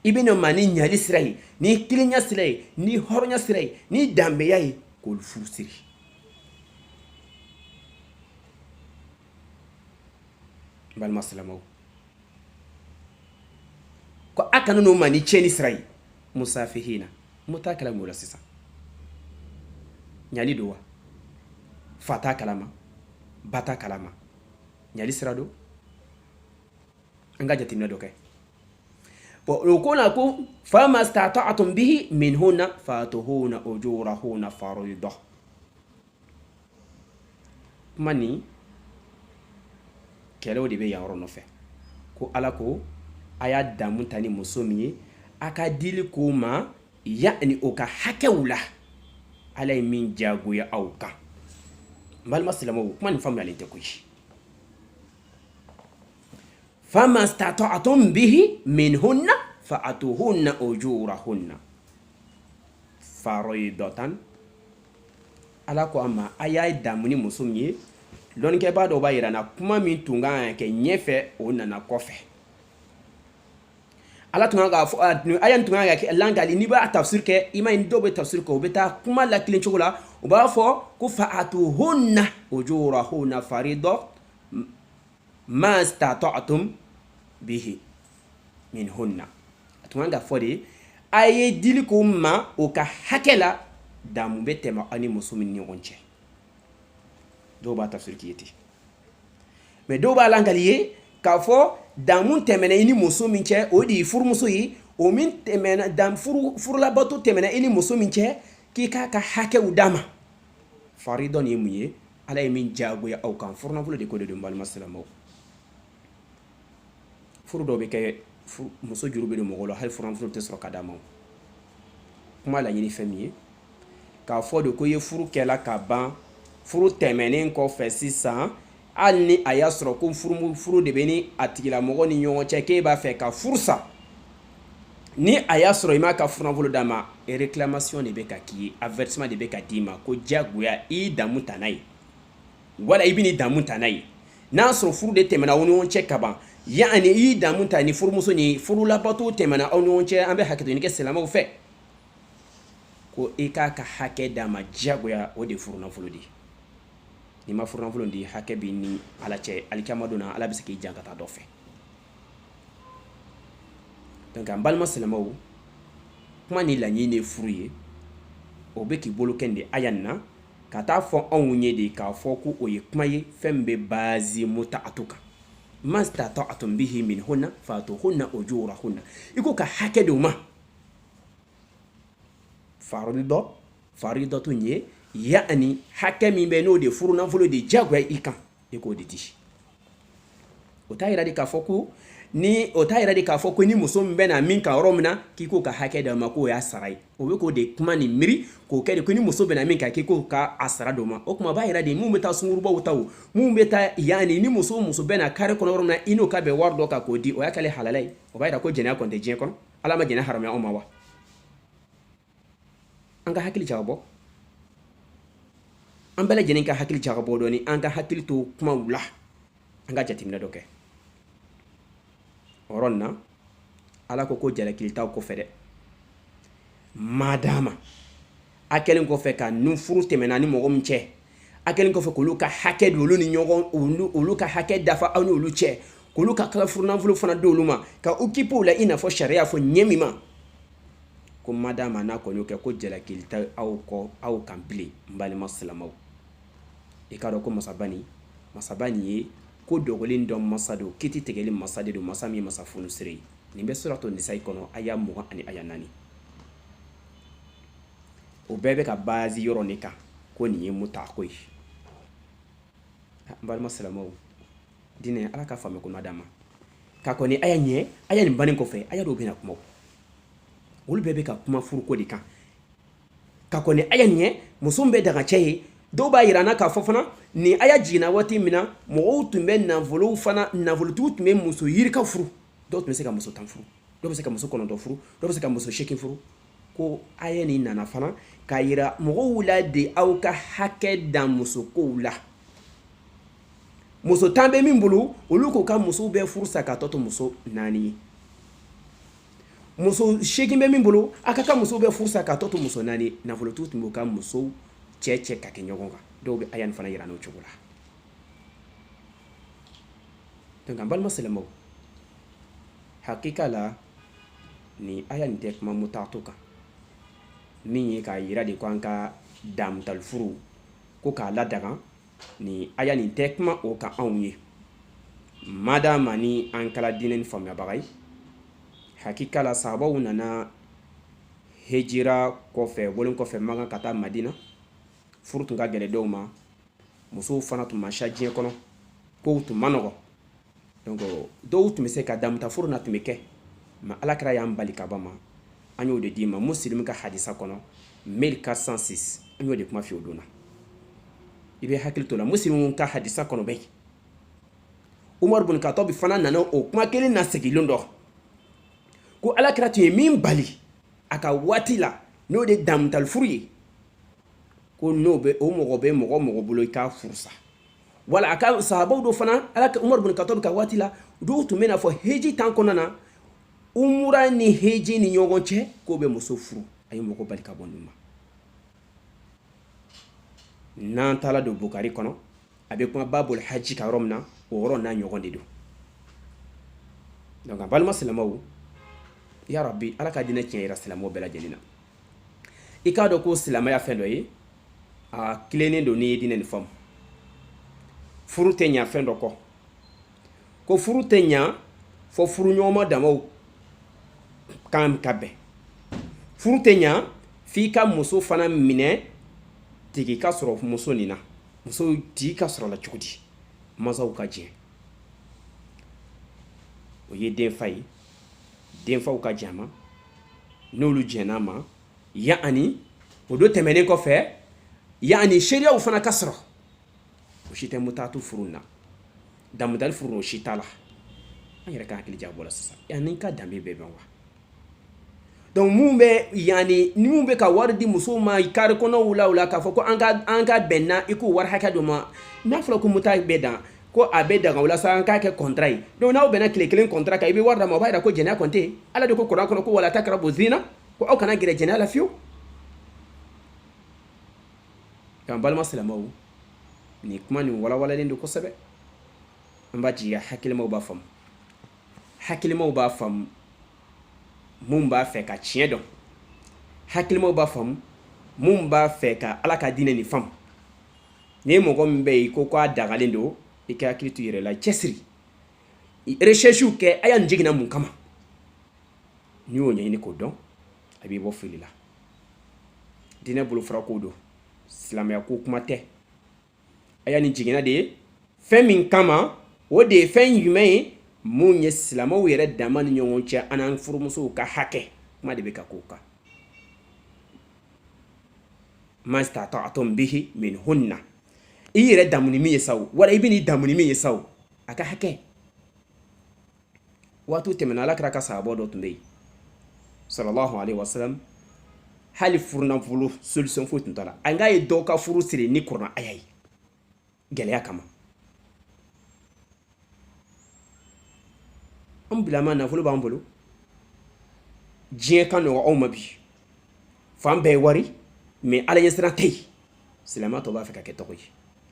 i bɛ na o ma ni ɲali sira ye ni kilenya sira ye ni hɔrɔnya sira ye ni danbeya ye k'olu furu siri balima silamɛw ko a kana n'o ma ni tiɲɛni sira ye musafihina mu t'a kalama o la sisan ɲali don wa fa t'a kalama ba t'a kalama ɲali sira don an ka jateminɛ dɔ kɛ bon o ko la ko fama stata'tum bihi minhunna fatuhunna ujurahunna fariida kuma ni kɛlɛw de bɛ yan yɔrɔ nɔfɛ ko ala ko a y'a damu ta ni muso min ye a ka dili k'o ma yani o ka hakɛw la ala ye min diyagoya aw kan n balima silamɛw kuma nin faamuyalen tɛ koyi fama stata'tum bihi minhunna fa'atuhunna ujurahunna fariidatan ala ko a ma a y'a damu ni muso min ye lɔnnikɛbaa dɔw b'a yira na kuma min tun kan ka kɛ ɲɛfɛ o nana kɔfɛ ala tun kan k'a fɔ aya tun kan ka kɛ langali n'i b'a tafsir kɛ i ma ɲi dɔw bɛ tafsir kɛ u bɛ taa kuma la kelen cogo la u b'a fɔ ko fa'atuhunna ujurahunna fariida ma stata'tum bihi minhunna a tun kan ka fɔ de a ye dili k'o ma o ka hakɛ la damu bɛ tɛmɛ aw ni muso min ni ɲɔgɔn cɛ dɔw b'a tafsir k'i ye ten mais dɔw b'a langali ye k'a fɔ damu tɛmɛna i ni muso min cɛ o de ye furumuso ye o min tɛmɛna furulabato tɛmɛna i ni muso min cɛ k'i k'a ka hakɛw d'a ma fariida nin ye mun ye ala ye min diyagoya aw kan furunafolo de ko de don balima silamɛw furu dɔw bɛ kɛ muso juru bɛ don mɔgɔ la hali furanfolo tɛ sɔrɔ ka d'a ma kuma laɲini fɛn min ye k'a fɔ de ko i ye furu kɛla ka ban furu tɛmɛnen kɔfɛ sisan hali ni a y'a sɔrɔ ko furu de bɛ ni a tigilamɔgɔ ni ɲɔgɔn cɛ k'e b'a fɛ ka furu sa ni a y'a sɔrɔ i m'a ka furanfolo d'a ma réclamation de bɛ ka k'i ye avertissement de bɛ ka d'i ma ko diyagoya i damu ta n'a ye wala i bɛ n'i damu ta n'a ye n'a sɔrɔ furu de tɛmɛna aw ni ɲɔgɔn cɛ ka ban yani i damu ta ni furumuso ni furulabato tɛmɛna aw ni ɲɔgɔn cɛ an bɛ hakɛto ɲini kɛ silamɛw fɛ ko i k'a ka hakɛ d'a ma diyagoya o de ye furunafolo de ye n'i ma furunafolo di hakɛ b'i ni ala cɛ alikiyama don na ala bɛ se k'i jan ka taa dɔ fɛ donc an balima silamɛw kuma ni laɲini ye furu ye o bɛ k'i bolo kɛ nin de aya nin na ka taa fɔ anw ye de k'a fɔ ko o ye kuma ye fɛn min bɛ base muta'atu kan mastata'tum bihi minhunna fatuhunna ujurahunna i ko ka hakɛ d'u ma faridatu ye yani hakɛ min bɛ n'o de furu nafolo de diyagoya i kan i k'o de di o t'a yira de k'a fɔ ko ni muso min bɛ na min kan yɔrɔ min na k'i k'o ka hakɛ d'a ma k'o y'a sara ye o bɛ k'o de kuma ni miiri k'o kɛ de ko ni muso bɛ na min kan k'i k'o ka a sara d'o ma o kuma b'a yira de mun bɛ taa sungurubaw ta o mun bɛ taa yani ni muso bɛ na kare kɔnɔ yɔrɔ min na i n'o ka bɛn wari dɔ kan k'o di o y'a kɛlen halala ye o b'a yira ko jɛnɛya kɔni tɛ diɲɛ kɔnɔ ala ma jɛnɛya haramuya anw ma wa an ka hakili jagabɔ an bɛɛ lajɛlen ka hakili jagabɔ dɔɔni an ka hakili to kumaw la an ka jateminɛ dɔ kɛ o yɔrɔ nin na ala ko jalakilitaw kɔfɛ dɛ madama a kɛlen kɔfɛ ka nun furu tɛmɛna ni mɔgɔ min cɛ a kɛlen kɔfɛ k'olu ka hakɛ don olu ka hakɛ dafa aw n'olu cɛ k'olu ka furunafolo fana d'olu ma ka occupé o la i n'a fɔ sariya fɔ ɲɛ min ma ko madama n'a kɔni y'o kɛ ko jalakilita aw kan bilen n balima silamɛw i k'a dɔn ko masabani ye ko dogolen dɔ masa don kiti tigɛli masa de don masa min ye masa funisere ye nin bɛ suratu nisa'i kɔnɔ aya 20 ani aya 4 o bɛɛ bɛ ka base yɔrɔ ne kan ko nin ye mutako ye n balima silamɛw dinɛ ala ka faamuya ko d'an ma ka kɔni aya ɲɛ aya nin bannen kɔfɛ aya dɔw bɛna kuma olu bɛɛ bɛ ka kuma furuko de kan ka kɔni aya ɲɛ muso bɛ daga cɛ ye dɔw b'a yira na k'a fɔ fana ni aya jiginna waati min na mɔgɔw tun bɛ nafolotigiw tun bɛ muso yirika furu dɔw tun bɛ se ka muso 10 furu dɔw bɛ se ka muso 9 furu dɔw bɛ se ka muso 8 furu ko aya nin nana fana k'a yira mɔgɔw la de aw ka hakɛ dan muso kow la muso 10 bɛ min bolo olu k'u ka musow bɛɛ furu sa ka tɔ to muso 4 ye muso 8 bɛ min bolo a ka musow bɛɛ furu sa ka tɔ to muso 4 ye nafolotigiw tun b'u ka musow cɛ ka kɛ ɲɔgɔn kan dɔw bɛ aya nin fana yira n'o cogo la donc an balima silamɛw hakika la ni aya nin tɛ kuma muta'atu kan min ye k'a yira de ko an ka damutali furu ko k'a ladaga ni aya nin tɛ kuma o kan anw ye madama ni an kɛla diinɛ ni faamuyabaga ye hakika la sahabaw nana hejira kɔfɛ bɔlen kɔfɛ Maka ka taa Madina furu tun ka gɛlɛn dɔw ma musow fana tun ma siya diɲɛ kɔnɔ kow tun ma nɔgɔ donc dɔw tun bɛ se ka damuta furu na tun bɛ kɛ mais alakira y'an bali ka ban ma an y'o de d'i ma Muslim ka hadisa kɔnɔ 1406 an y'o de kuma f'i ye o don na i bɛ hakili to la Muslim ka hadisa kɔnɔ bɛ Umar bin Khattab fana nana o kuma kelen na segilen dɔ ko alakira tun ye min bali a ka waati la n'o de damutali furu ye ko n'o bɛ o mɔgɔ bɛ mɔgɔ bolo i k'a furu sa wala a ka sahabaw dɔ fana Umar bin Khattab ka waati la dɔw tun bɛ n'a fɔ heji tan kɔnɔna na umura ni heji ni ɲɔgɔn cɛ k'o bɛ muso furu a ye mɔgɔ bali ka bɔ nin ma n'an taala don Bukari kɔnɔ a bɛ kuma babul haji ka yɔrɔ min na o yɔrɔ n'a ɲɔgɔn de don donc a balima silamɛw ya rabbi ala ka diinɛ tiɲɛ yira silamɛw bɛɛ lajɛlen na i k'a dɔn ko silamɛya fɛn dɔ ye a tilennen don n'i ye diinɛ nin faamu furu tɛ ɲa fɛn dɔ kɔ ko furu tɛ ɲa fɔ furuɲɔgɔnma damaw kan ka bɛn furu tɛ ɲa f'i ka muso fana minɛ tigi ka sɔrɔ muso nin na muso tigi ka sɔrɔ la cogo di masaw ka jɛ o ye den fa ye den faw ka jama n'olu jɛn'a ma yaani o do tɛmɛnen kɔfɛ yaani sariyaw fana ka sɔrɔ o si tɛ mutaatu furu na damudali furu o si t'a la an yɛrɛ ka hakili jabɔ la sisan yaani ka danbe bɛɛ bɛn wa donc mun bɛ yaani ni mun bɛ ka wari di musow ma kari kɔnɔw la k'a fɔ ko an ka bɛnna i k'o wari hakɛ dɔ ma n'a fɔra ko muta bɛ dan ko a bɛ daga o la sa an k'a kɛ contrat ye donc n'aw bɛnna tile kelen contrat kan i bɛ wari d'a ma o b'a yira ko jɛnɛya kɔni tɛ yen ala de ko kuran kɔnɔ ko wala takrabu zina ko aw kana gɛrɛ jɛnɛya la fiyewu kan balima silamɛw nin kuma nin walawalalen don kosɛbɛ an b'a jigiya hakilimaw b'a faamu hakilimaw b'a faamu mun b'a fɛ ka tiɲɛ dɔn hakilimaw b'a faamu mun b'a fɛ ka ala ka diinɛ nin faamu ni ye mɔgɔ min bɛ yen ko k'a dagalen don i ka hakili to i yɛrɛ la cɛsiri recherche kɛ a y'a nin jiginna mun kama n'i y'o ɲɛɲini k'o dɔn a b'i bɔ fili la diinɛ bolofara ko don silamɛya ko kuma tɛ a y'a nin jiginna de ye fɛn min kama o de ye fɛn jumɛn ye mun ye silamɛw yɛrɛ dama ni ɲɔgɔn cɛ an n'an furumusow ka hakɛ kuma de bɛ ka k'o kan mastata'tum bihi min hunna i yɛrɛ damu ni min ye sa o wala i bɛ n'i damu ni min ye sa o a ka hakɛ waatiw tɛmɛna alakira ka sahabɔ dɔ tun bɛ yen sallallahu alaihi wasallam hali furunafolo solution foyi tun t'a la a n'a ye dɔw ka furu siri ni kuranɛ aya ye gɛlɛya kama an bilama nafolo b'an bolo diɲɛ ka nɔgɔ aw ma bi fan bɛɛ ye wari mais ala ɲɛ siran tɛ yen silamɛ tɔ b'a fɛ ka kɛ tɔgɔ ye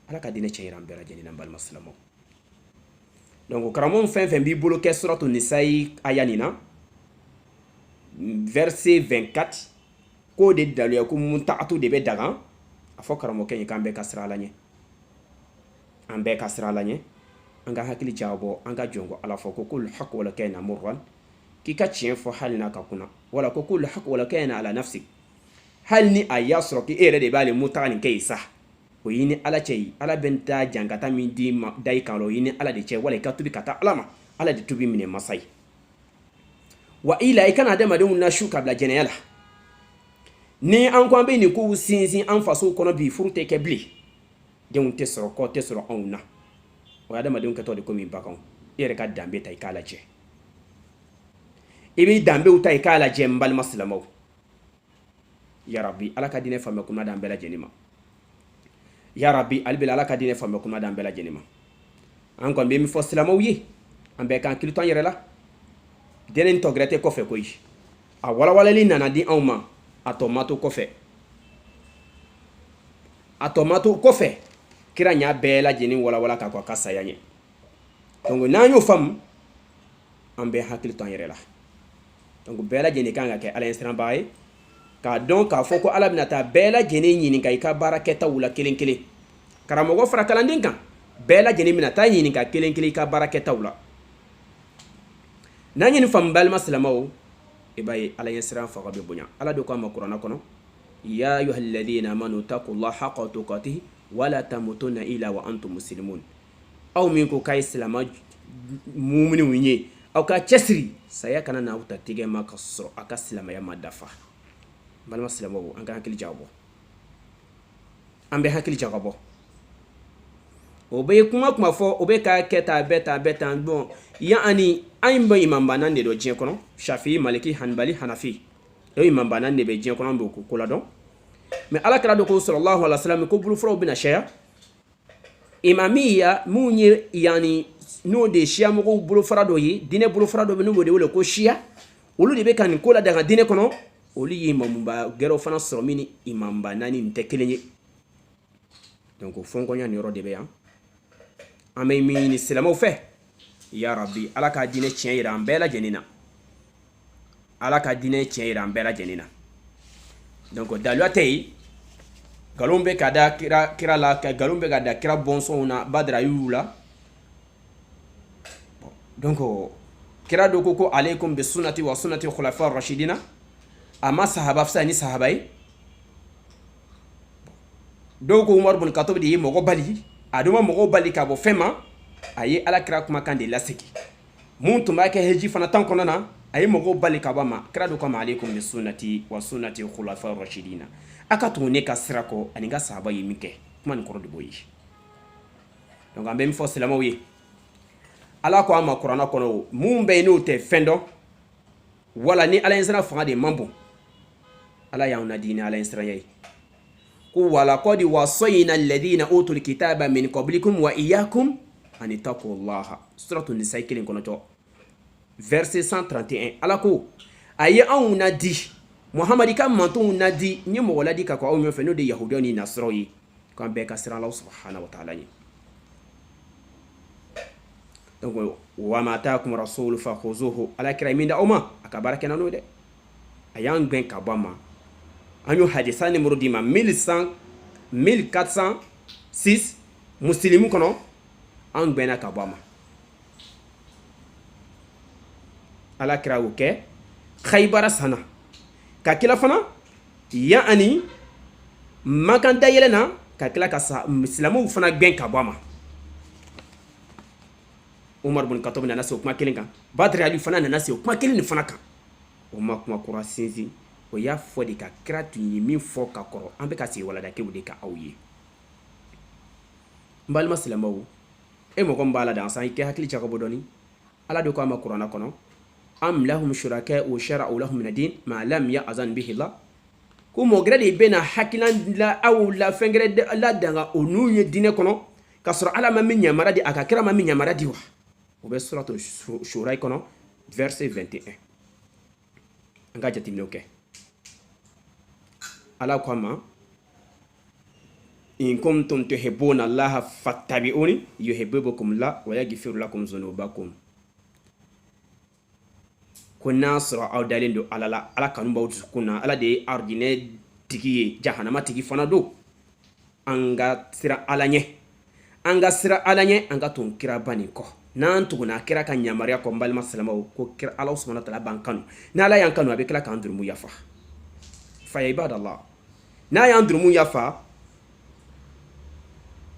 ala ka diinɛ tiɲɛ yira an bɛɛ lajɛlen na n balima silamɛw donc karamɔgɔ fɛn fɛn b'i bolo kɛ suratu nisayi aya nin na verset 24 k'o de daluya ko mutaatu de bɛ dagan a fɔ karamɔgɔkɛ ye k'an bɛɛ ka sira ala ɲɛ an bɛɛ ka sira ala ɲɛ an ka hakili jabɔ an ka jɔn ko ala fɔ ko kul haq wala kayna murran k'i ka tiɲɛ fɔ hali n'a ka kunna wala ko kul haq wala kayna ala nafsik hali ni a y'a sɔrɔ k'i e yɛrɛ de b'ale mutaga nin kɛ ye sa o y'i ni ala cɛ ye ala bɛ taa jankata min di ma da i kan o y'i ni ala de cɛ wala i ka tubi ka taa ala ma ala de tubi minɛ masa ye wa i la i kana adamadenw na su ka bila jɛnɛya la ni an ko an bɛ nin kow sinsin an fasow kɔnɔ bi furu tɛ kɛ bilen denw tɛ sɔrɔ kɔ tɛ sɔrɔ anw na o ye adamadenw kɛtɔ de komi baganw i yɛrɛ ka danbe ta i k'a lajɛ i b'i danbew ta i k'a lajɛ n balima silamɛw yarabi ala ka diinɛ faamuya kuma d'an bɛɛ lajɛlen ma yarabi alibela ala ka diinɛ faamuya kuma d'an bɛɛ lajɛlen ma an kɔni bɛ min fɔ silamɛw ye an bɛɛ k'an hakili to an yɛrɛ la diinɛ nin tɔgɛrɛ tɛ kɔfɛ koyi a walawalali nana di anw ma a tɔ ma to kɔfɛ a tɔ ma to kɔfɛ kira ɲa bɛɛ lajɛlen walawala k'a ko a ka saya ɲɛ donc n'an y'o faamu an bɛɛ hakili to an yɛrɛ la donc bɛɛ lajɛlen kan ka kɛ ala ɲɛ siranbaga ye k'a dɔn k'a fɔ ko ala bɛna taa bɛɛ lajɛlen ɲininka i ka baara kɛtaw la kelen kelen karamɔgɔ fara kalanden kan bɛɛ lajɛlen bɛna taa ɲininka kelen kelen i ka baara kɛtaw la n'an ye nin faamu balima silamɛw i b'a ye ala ɲɛ siran faga bɛ bonya ala de ko a ma kuranɛ kɔnɔ ya ayyuhal ladhina amanu taqullaha haqqa tuqatihi wala tamutunna illa wa antum muslimun aw min ko k'a ye silamɛ muminunw ye aw ka cɛsiri saya kana n'aw ta tigɛ ma ka sɔrɔ a ka silamɛya ma dafa balima silamɛw an ka hakili jagabɔ an bɛ hakili jagabɔ o bɛ kuma kuma fɔ o bɛ ka kɛ tan bɛɛ tan bon yaani an bɛ imam banan de dɔn diɲɛ kɔnɔ shafi maliki hanbali hanafi o imam banan de bɛ diɲɛ kɔnɔ an b'o ko la dɔn mais ala kɛra dɔ ko sallallahu alaihi wasallam ko bolofaraw bɛna caya imamiya mun ye yaani n'o de ye siya mɔgɔw bolofara dɔ ye diinɛ bolofara dɔ bɛ n'o de wele ko siya olu de bɛ ka nin ko la daga diinɛ kɔnɔ olu ye imamuba gɛrɛw fana sɔrɔ min ni imamba naani nin tɛ kelen ye donc fɔnkɔnya nin yɔrɔ de bɛ yan an bɛ min ɲini silamɛw fɛ ya rabbi ala ka diinɛ tiɲɛ yira an bɛɛ lajɛlen na ala ka diinɛ tiɲɛ yira an bɛɛ lajɛlen na donc daluya tɛ yen nkalon bɛ ka da kira la nkalon bɛ ka da kira bɔnsɔnw na badara y'u la donc kira dɔ ko alaykum bi sunnati wa sunnati khulafa rashidina a ma sahaba fisa ni sahaba ye dɔw ko umaru bin katob de ye mɔgɔ bali a dun ma mɔgɔ bali ka bɔ fɛn ma a ye ala kira kumakan de lasegi mun tun b'a kɛ heji fana tan kɔnɔ na a ye mɔgɔw bali ka bɔ a ma kira do kama alaykum bi sunnati wa sunnati khulafa rashidina a ka tugu ne ka sira kɔ ani ka sahaba ye min kɛ kuma nin kɔrɔ de b'o ye donc an bɛ min fɔ silamɛw ye ala ko an ma kuranna kɔnɔ mun bɛ yen n'o tɛ fɛn dɔn wala ni ala ɲɛsira fanga de man bon ala y'anw na di ni ala ɲɛsiranya ye ko wala qad wasayna alladhina utul kitaba min qablikum wa iyyakum an taqullaha suratu nisa 1 verset 131 ala ko aye anw na di muhammad ka mantonw na di ni mɔgɔ la di ka ko aw ɲɔfɛ n'o de yahudiyaw ni nasaraw ye k'an bɛɛ ka siran ala subhanahu wa ta'ala ɲɛ donc wa ma ataakum rasul fa khuzuhu ala kira min da aw ma a ka baara kɛ n'o dɛ a y'an gɛn ka bɔ a ma an y'o hadisa numéro di ma 1406 muslimu kɔnɔ an gbɛna ka bɔ a ma ala kira y'o kɛ khaybara sana ka kila fana yani makan da yɛlɛ na ka kila ka silamɛw fana gbɛn ka bɔ a ma umar bin khattab nana se o kuma kelen kan badri ali fana nana se o kuma kelen nin fana kan o ma kuma kura sinsin o y'a fɔ de ka kira tun ye min fɔ ka kɔrɔ an bɛ ka sigi waladakew de ka aw ye n balima silamɛw e mɔgɔ min b'a la dan san i kɛ hakili jagabɔ dɔɔni ala de ko a ma kuranna kɔnɔ am lahum shuraka'u shara'u lahum min ad-din ma lam ya'zan bihi Allah ko mɔgɛrɛ de bɛna hakilan la aw la fɛngɛrɛ la danga o n'u ye diinɛ kɔnɔ ka sɔrɔ ala ma min yamara di a ka kira ma min yamara di wa o bɛ suratu shura kɔnɔ verset 21 an ka jateminɛw kɛ ala ko a ma in kuntum tuhibbuna allaha fattabi'uni yuhibbukum Allah wa yaghfir lakum dhunubakum ko n'a sɔrɔ aw dalen don ala la ala kanu b'aw dusukun na ala de ye arijinɛ tigi ye jahanama tigi fana don an ka sira ala ɲɛ an ka sira ala ɲɛ an ka tun kira ba nin kɔ n'an tuguna kira ka yamaruya kɔ n balima silamɛw ko kira ala subhanahu wa ta'ala b'an kanu ni ala y'an kanu a bɛ tila k'an durumu yafa fa ya ibadallah n'a y'an durumu yafa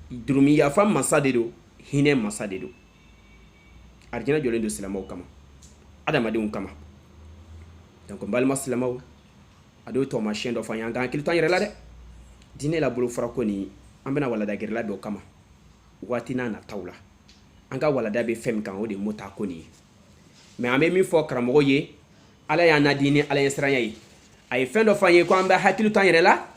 durumu yafa masa de don hinɛ masa de don arijinɛ jɔlen don silamɛw kama adamadenw kama donc n balima silamɛw a do tɔmasiyɛn dɔ fɔ an ye an k'an hakili to an yɛrɛ la dɛ diinɛ la bolofara ko nin an bɛna walada gɛrɛla bɛn o kama waati n'a nataw la an ka walada bɛ fɛn min kan o de ye mota ko nin ye mais an bɛ min fɔ karamɔgɔ ye ala y'an na di ni ala ɲɛsiranya ye a ye fɛn dɔ fɔ an ye ko an bɛ hakili to an yɛrɛ la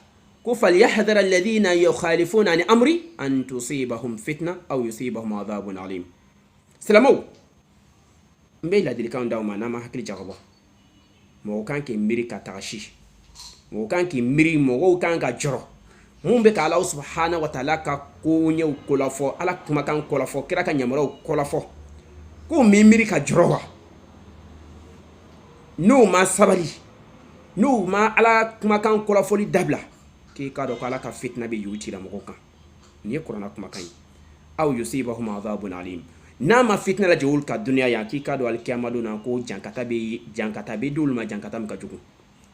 ko falyahdhar alladhina yukhalifuna an amri an tusibahum fitna aw yusibahum adhabun alim silamɛw n bɛ ladilikanw d'aw ma n'an ma hakili jagabɔ mɔgɔ kan k'i miiri ka taga si mɔgɔ kan k'i miiri mɔgɔw kan ka jɔrɔ mun bɛ ka ala subhanahu wa ta'ala ka koɲɛw kolafɔ ala kumakan kolafɔ kira ka yamaruyaw kolafɔ ko min miiri ka jɔrɔ wa n'o ma sabali n'o ma ala kumakan kolafɔli dabila k'i k'a dɔn ko ala ka fitina bɛ y'u cira mɔgɔw kan nin ye kuranna kumakan ye aw yusibahum adhabun alim n'a ma fitina lajɛ olu ka duniya yan k'i k'a dɔn alikiyama don na ko jankata bɛ d'olu ma jankata min ka jugu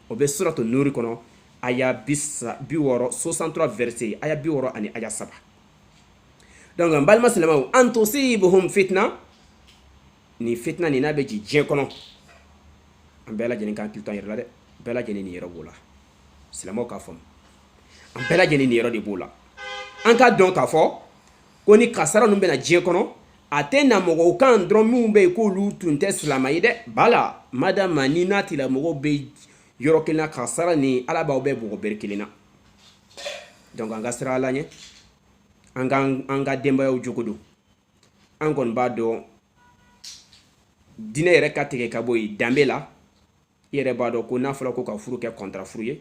o bɛ suratu nuri kɔnɔ aya 63 verset aya 60 ani aya 7 donc n balima silamɛw an tusibuhum fitna ni fitna ni n'a bɛ ji diɲɛ kɔnɔ an bɛɛ lajɛlen k'an hakili to an yɛrɛ la dɛ bɛɛ lajɛlen ni yɛrɛ b'o la silamɛw k'a faamu an bɛɛ lajɛlen ni yɛrɛ de b'o la an k'a dɔn k'a fɔ ko ni kasara ninnu bɛna diɲɛ kɔnɔ a tɛ na mɔgɔw kan dɔrɔn minnu bɛ yen k'olu tun tɛ silamɛ ye dɛ bala madama ni n'a tigilamɔgɔw bɛ yɔrɔ kelen na kasara ni ala b'aw bɛɛ bɔgɔ bere kelen na donc an ka sira ala ɲɛ an ka denbayaw jogo don an kɔni b'a dɔn diinɛ yɛrɛ ka tigɛ ka bɔ yen danbe la i yɛrɛ b'a dɔn ko n'a fɔra ko ka furu kɛ kɔntara furu ye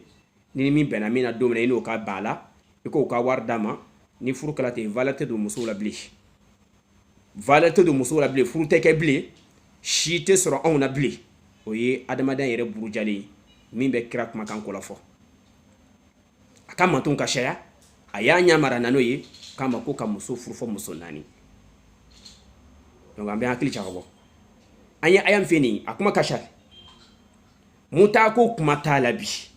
ni min bɛnna min na don min na i n'o ka ban a la i k'o ka wari d'a ma ni furu kɛla ten valeur tɛ don musow la bilen valeur tɛ don musow la bilen furu tɛ kɛ bilen si tɛ sɔrɔ anw na bilen o ye adamadenya yɛrɛ burujalen ye min bɛ kira kumakan ko la fɔ a ka mantonw ka sariya a y'a ɲamara na n'o ye k'a ma ko ka muso furu fɔ muso 4 donc an bɛ hakili jagabɔ an ye aya min fɛ nin a kuma ka sari mun t'a ko kuma t'a la bi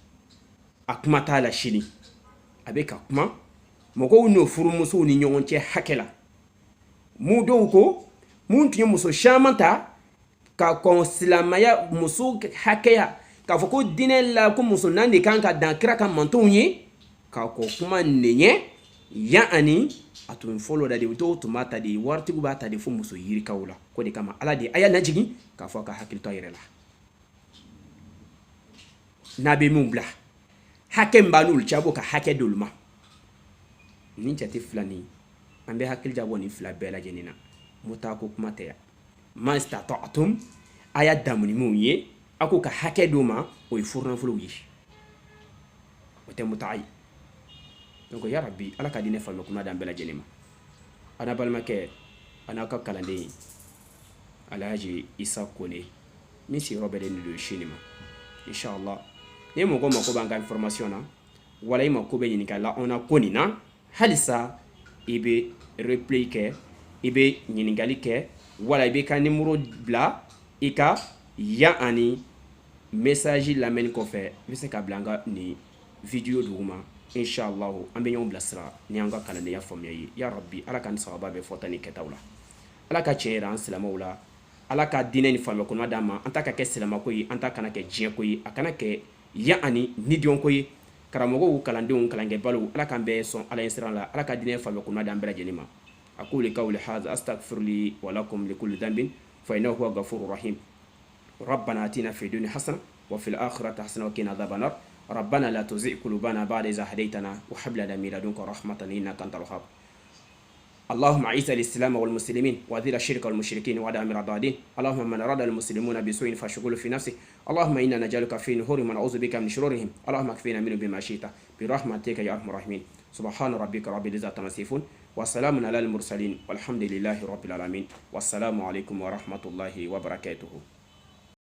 a kuma t'a la sini a bɛ ka kuma mɔgɔw n'o furumusow ni ɲɔgɔn cɛ hakɛ la mun dɔw ko mun tun ye muso caman ta ka kɔn silamaya muso hakɛya k'a fɔ ko diinɛ la ko muso naani de kan ka dan kira ka mantonw ye k'a kɔ kuma nɛɲɛ yan ani a tun fɔlɔ da de dɔw tun b'a ta de waritigiw b'a ta de fo muso yirikaw la ko de kama ala de a y'a lajigin k'a fɔ a ka hakili to a yɛrɛ la n'a bɛ min bila hakɛ min b'a n'olu cɛ a b'o ka hakɛ d'olu ma nin jate fila nin an bɛ hakili jabɔ nin fila bɛɛ lajɛlen na mutaa ko kuma tɛ yan ma istata'tum a y'a damu ni minnu ye a k'o ka hakɛ d'o ma o ye furunafolow ye o tɛ mutaa ye donc ya rabbi ala ka di ne faamuya kuma d'an bɛɛ lajɛlen ma a n'a balimakɛ a n'a ka kalanden alhaji isa kone min sigiyɔrɔ bɛnnen don sini ma inshallah ni mɔgɔ mako b'an ka information na wala i mako bɛ ɲininkali la an na ko nin na halisa i bɛ replay kɛ i bɛ ɲininkali kɛ wala i bɛ ka numéro bila i ka yan ani message lamɛnni kɔfɛ i bɛ se ka bila an ka nin video duguma inshallah an bɛ ɲɔgɔn bilasira ni an ka kalandenya faamuya ye ya rabbi ala ka ni sababa bɛ fɔta ni kɛtaw la ala ka tiɲɛ yira an silamɛw la ala ka diinɛ ni faamuya ko d'an ma an ta ka kɛ silamɛko ye an ta kana kɛ diɲɛ ko ye a kana kɛ yan ani nidenw ko ye karamɔgɔw kalandenw kalankɛbaliw ala k'an bɛɛ sɔn ala ɲɛ siran la ala ka diinɛ faamuya ko d'an bɛɛ lajɛlen ma aqulu qawli hadha astaghfirullahi wa lakum likulli dhanbin fa innahu huwa ghafurur rahim ربنا آتنا في الدنيا حسنة وفي الآخرة حسنة وقنا عذاب النار ربنا لا تزغ قلوبنا بعد إذ هديتنا وهب لنا من لدنك رحمة إنك أنت الوهاب اللهم أعز الإسلام والمسلمين وأذل الشرك والمشركين ودمر الأعداء اللهم من أراد المسلمون بسوء فاشغله في نفسه اللهم إنا نجعلك في نحورهم ونعوذ بك من شرورهم اللهم اكفنا منهم بما شئت برحمتك يا أرحم الراحمين سبحان ربك رب العزة عما يصفون وسلام على المرسلين والحمد لله رب العالمين والسلام عليكم ورحمة الله وبركاته